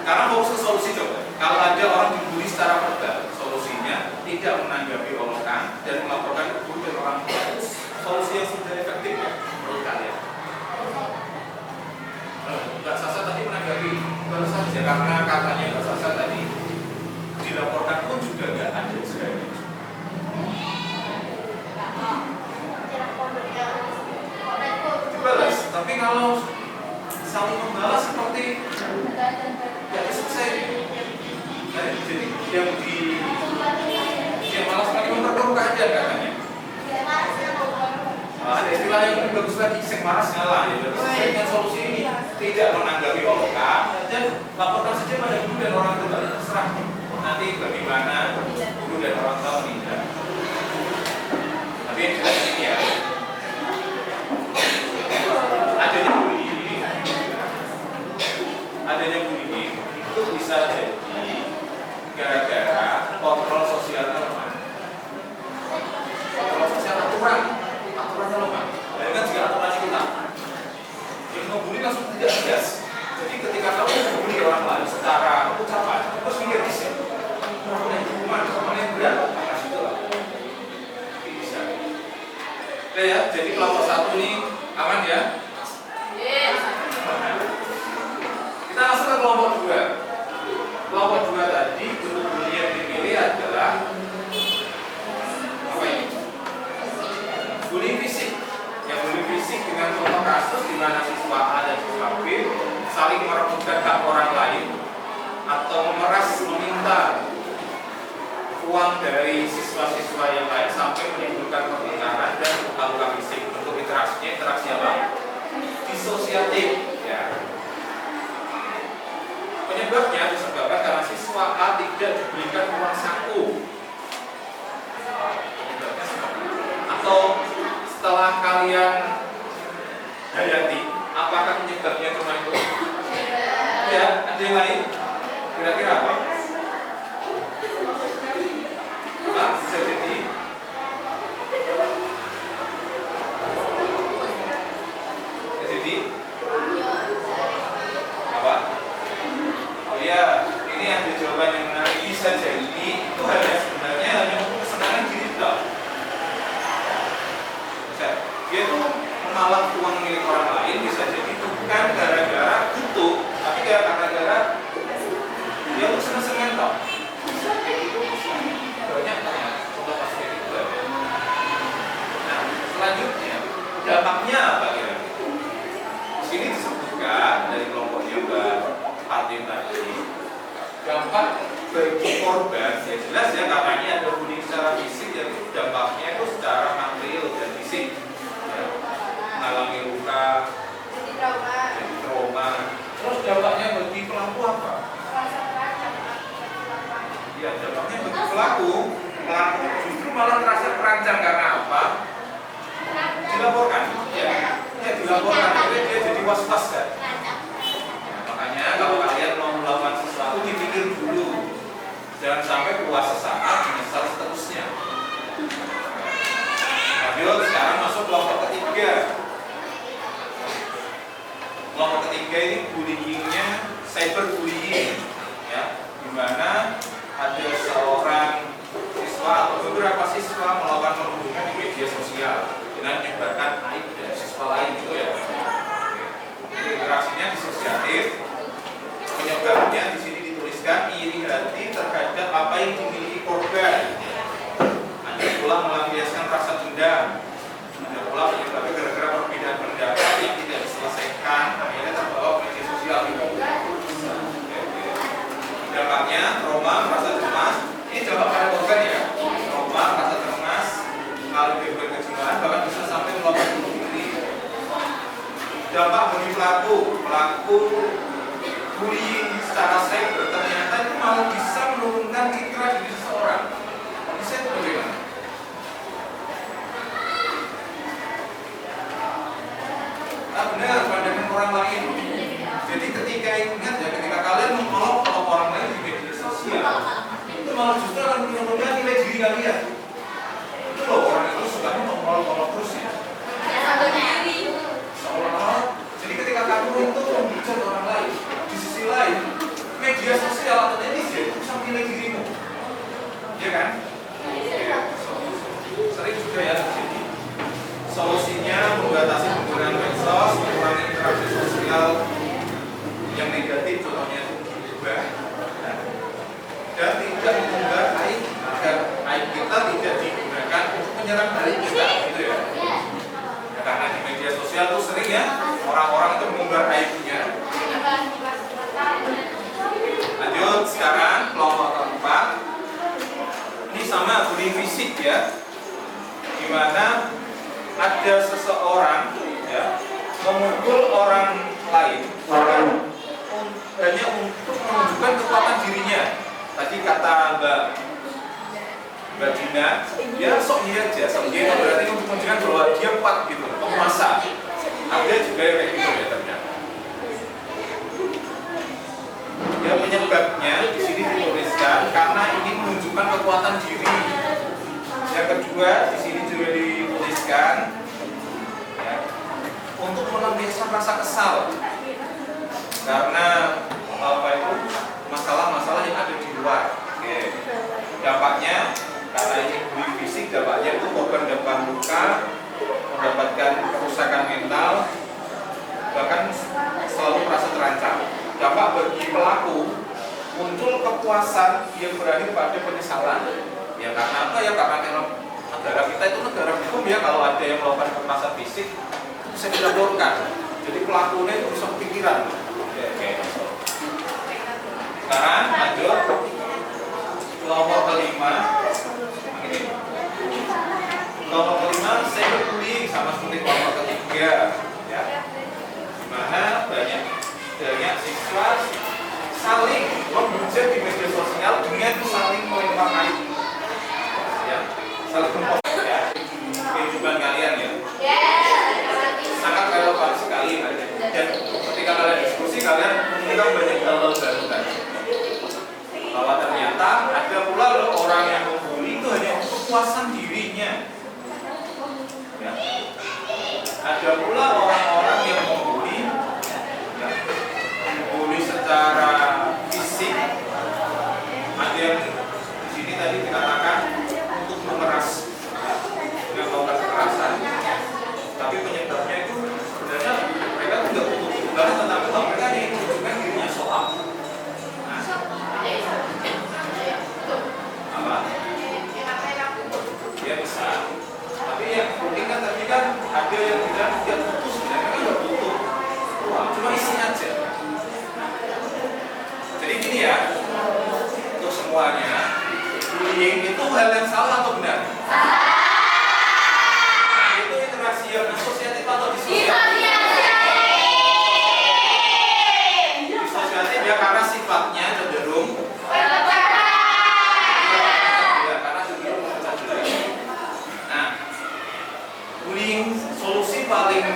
Speaker 1: sekarang fokus ke solusi coba. Kalau ada orang dibully secara verbal, solusinya tidak menanggapi olokan dan melaporkan ke guru dan orang tua. Solusi yang sudah efektif ya menurut kalian? Mbak Sasa tadi menanggapi baru saja karena katanya Mbak Sasa tadi dilaporkan pun juga nggak ada sekali. Balas, tapi kalau saling membalas seperti tidak selesai. Nah, jadi yang malas lagi memperkeruh keadaan katanya. Ada istilah yang lebih bagus lagi, sing malas ngalah ya. Sesuai dengan solusi ini tidak menanggapi olokan dan laporkan saja pada guru dan orang tua. Terserah nanti bagaimana guru dan orang tua menindak. Tapi yang jelas ini ya, adanya bullying itu bisa jadi gara-gara kontrol sosialnya lemah. Kontrol sosial aturannya lemah. Dan kan jika aturannya kita yang membuli langsung tidak tegas. Jadi ketika kamu membuli orang lain secara ucapan, terus mikir bisa mana yang hukuman, mana yang berat, nah itulah. Tapi bisa. Oke ya, jadi kelompok 1 ini aman ya? Kita langsung ke kelompok 2. Kelompok 2 tadi bentuk bully yang dipilih adalah apa ini? Bullying fisik. Yang bullying fisik dengan contoh kasus di mana siswa A dan siswa B saling merebutkan hak orang lain atau memeras meminta uang dari siswa-siswa yang lain sampai menimbulkan pertengkaran dan luka-luka fisik. Untuk interaksinya, interaksi apa? Disosiatif. Ya. Penyebabnya disebabkan karena siswa A tidak diberikan uang saku. Penyebabnya seperti itu. Atau setelah kalian hayati, apakah penyebabnya cuma itu? Ya, ada yang lain? Kira-kira apa? Bisa jadi apa? Oh iya, ini ada jawaban yang menarik. Bisa jadi itu sebenarnya hanya untuk kesenangan diri toh. Dia tuh menolak uang milik orang lain bisa jadi bukan gara-gara butuh, tapi gara-gara dia tuh seneng-seneng toh. Banyak contoh kasus kayak gitu. Nah, selanjutnya dampaknya apa kira-kira? Di sini disebutkan dari kelompoknya Mbak Fatin tadi, dampak bagi korban ya jelas ya katanya ada bullying secara fisik, jadi dampaknya itu secara material dan fisik. dilaporkan, akhirnya dia jadi was-was kan. Makanya kalau kalian mau melakukan sesuatu dipikir dulu, jangan sampai puas sesaat menyesal seterusnya. Lanjut, sekarang masuk kelompok ketiga. Kelompok ketiga ini bullyingnya cyberbullying, ya, di mana ada seorang siswa atau beberapa siswa melakukan perundungan di media sosial dengan menyebarkan aib dari siswa lain gitu ya. Jadi interaksinya disosiatif, penyebabnya di sini dituliskan iri hati terhadap apa yang dimiliki korban. Ada pula melampiaskan rasa dendam. Ada pula penyebabnya gara-gara perbedaan pendapat yang tidak diselesaikan, akhirnya terbawa media sosial gitu. Dampaknya trauma, merasa cemas. Ini dampak pada korban ya. Trauma, merasa cemas, mengalami gangguan kejiwaan, bahkan bisa sampai melakukan bunuh diri. Dampak bagi pelaku bullying secara cyber ternyata itu malah bisa menurunkan citra diri seseorang. Bisa itu bagaimana? Nah, benar, pandangan orang lain. Jadi ketika ingat ya, ketika kalian mengolok-olok orang lain di media sosial, itu malah justru akan menurunkan nilai diri kalian. Itu loh, orang itu suka mengolok-olok terus ya. Seolah-olah, jadi ketika kamu itu menghujat orang lain, di sisi lain, media sosial atau netizen itu bisa menilai dirimu. Iya kan? Sering juga ya terjadi. Solusinya membatasi penggunaan medsos, mengurangi interaksi sosial yang negatif, contohnya berubah, dan tidak mengumbar aib agar aib kita tidak digunakan untuk menyerang balik kita, gitu ya. Karena di media sosial tuh sering ya orang-orang itu mengumbar aibnya. Lanjut sekarang kelompok keempat. Ini sama bullying fisik ya, dimana ada seseorang ya memukul orang lain hanya untuk menunjukkan kekuatan dirinya. Tadi kata Mbak Dina, dia sok iya aja, sok iya itu berarti untuk menunjukkan bahwa dia kuat gitu, penguasa. Ada juga yang kayak gitu ya ternyata. Ya penyebabnya di sini dituliskan karena ini menunjukkan kekuatan diri. Yang kedua di sini juga dituliskan ya, untuk melampiaskan rasa kesal karena apa itu masalah-masalah yang ada di luar. Oke. Dampaknya karena ini bullying fisik, dampaknya itu korban mendapatkan luka, mendapatkan kerusakan mental, bahkan selalu merasa terancam. Dampak bagi pelaku muncul kepuasan yang berakhir pada penyesalan. Ya karena apa ya? Karena negara kita itu negara hukum ya, kalau ada yang melakukan kekerasan fisik itu bisa dilaporkan. Jadi pelakunya itu bisa kepikiran. Oke. Sekarang lanjut kelompok kelima. Ini. Kelompok kelima cyberbullying sama seperti kelompok ketiga, ya. Dimana banyak siswa saling menghujat di media sosial dengan saling melempar aib, ya, saling memposting ya, kehidupan kalian ya. Sangat relevan sekali dan ketika kalian diskusi kalian menemukan banyak hal-hal baru kan. Bahwa ternyata ada pula loh orang yang membuli itu hanya untuk kepuasan dirinya. Ya. Ada pula orang-orang yang membuli, ya, membuli secara fisik. Ada yang di sini tadi dikatakan untuk memeras, dengan melakukan kekerasan. Tapi penyebabnya itu sebenarnya mereka tidak butuh banget, tetapi mereka hanya menunjukkan dirinya soal. Apa? Ya bisa. Tapi yang penting kan tadi kan ada yang bilang dia putus, sebenarnya kan nggak butuh uang, cuma isinya aja. Jadi gini ya, untuk semuanya, bullying itu hal yang salah atau benar? Itu interaksi yang asosiatif atau disosiatif? Disosiatif ya, karena sifatnya cenderung bullying solusi paling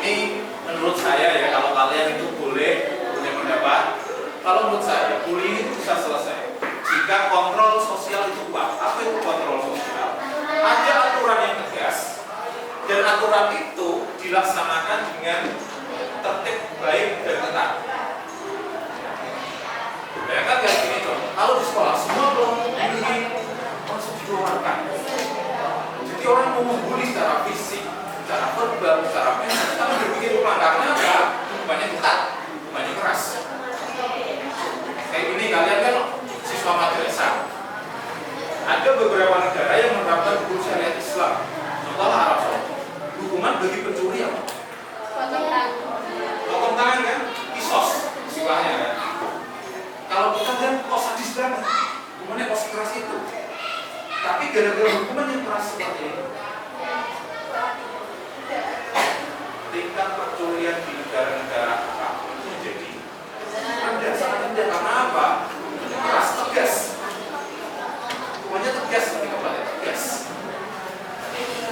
Speaker 1: Ini menurut saya ya, kalau kalian itu boleh punya pendapat, kalau menurut saya bullying itu bisa selesai jika kontrol sosial itu kuat. Apa itu kontrol sosial? Ada aturan yang tegas dan aturan itu dilaksanakan dengan tertib, baik dan ketat. Bayangkan kayak gini tuh, kalau di sekolah semua kelompok ini langsung dikeluarkan. Jadi orang mau membuli secara fisik, secara verbal, secara mental, kalau berpikir pelanggarannya apa? Hukumannya ketat, hukumannya keras. Kayak gini kalian kan siswa madrasah. Ada beberapa negara yang menerapkan hukum syariat Islam. Contoh Arab Saudi. Hukuman bagi pencuri apa? Potong tangan kan? Kisos istilahnya kan. Kalau kita kan kok sadis banget, hukumannya kok sekeras itu. Tapi gara-gara hukuman yang keras seperti ini, tingkat percurian di negara-negara Arab itu menjadi rendah, sangat rendah. Karena apa? Keras, tegas. Hukumannya tegas, lebih kepada tegas.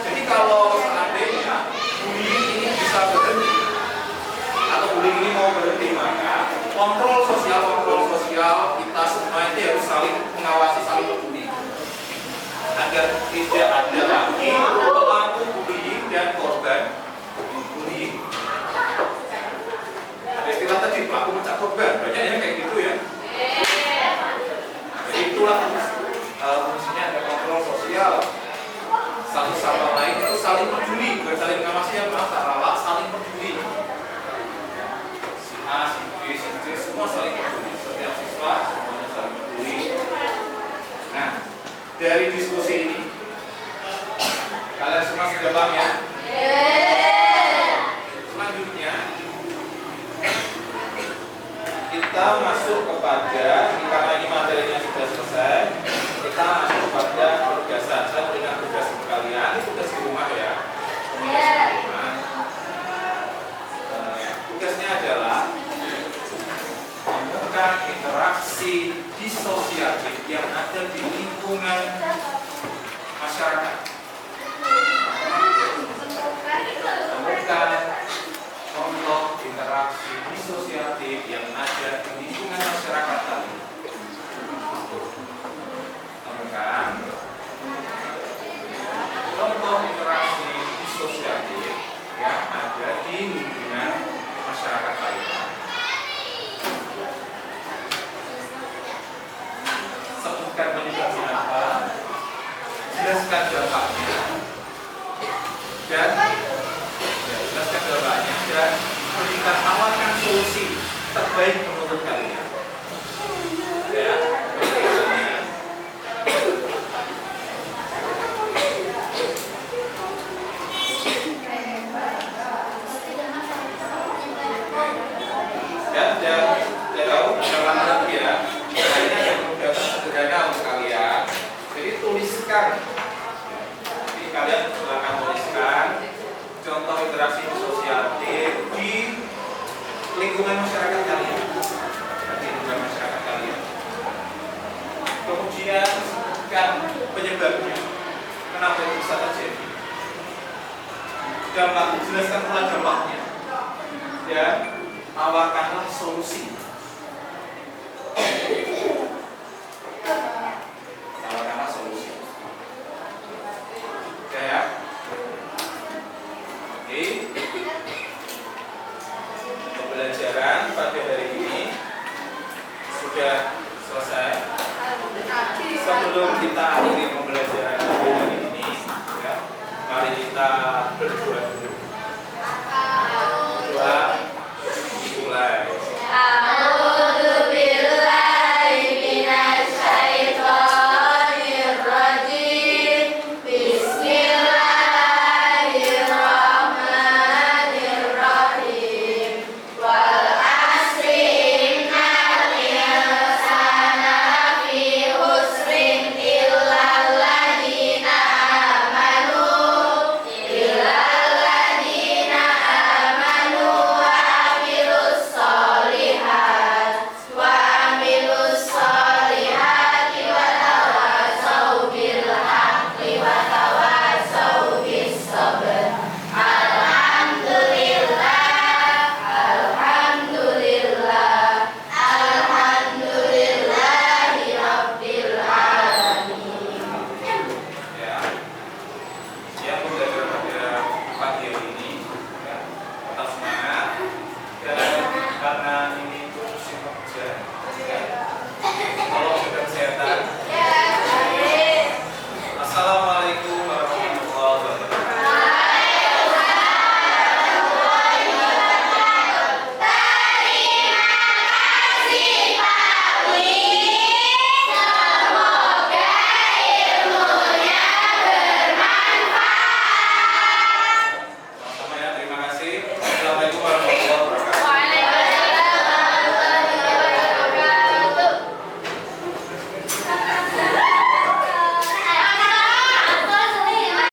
Speaker 1: Jadi kalau seandainya bullying ini bisa berhenti atau bullying ini mau berhenti, maka kontrol sosial kita semua itu harus saling mengawasi, saling peduli agar tidak ada lagi pelaku bullying dan korban bullying. Ada istilah tadi pelaku mencak korban, banyak yang kayak gitu ya. Jadi itulah fungsinya ada kontrol sosial. Satu sama lain itu saling peduli, bukan saling mengawasi yang masalah, saling peduli. Si A, si B, si C, semua saling peduli. Setiap siswa semuanya saling peduli. Nah, dari diskusi ini, kalian semua sudah paham ya? Selanjutnya, kita masuk kepada, karena ini materinya sudah selesai, kita masuk kepada tugasan. Saya berikan tugas ke kalian, ini tugas di rumah ya. Tugasnya adalah menemukan interaksi disosiatif yang ada di lingkungan masyarakat. Menemukan contoh interaksi disosiatif yang ada di lingkungan masyarakat tadi. Menemukan contoh interaksi disosiatif yang ada di lingkungan masyarakat tadi. Sebutkan penyebabnya apa, jelaskan dampaknya, dan jelaskan dampaknya dan berikan tawarkan solusi terbaik menurut kalian. Ya, tuliskan. Jadi kalian silakan tuliskan contoh interaksi sosiatif di lingkungan masyarakat kalian. Di lingkungan masyarakat kalian. Kemudian sebutkan penyebabnya. Kenapa itu bisa terjadi? Dampak, jelaskan pula dampaknya. Dan tawarkanlah solusi. Tawarkanlah solusi. Oke ya. Oke. Pembelajaran pada hari ini sudah selesai. Sebelum kita akhiri pembelajaran hari ini, ya, mari kita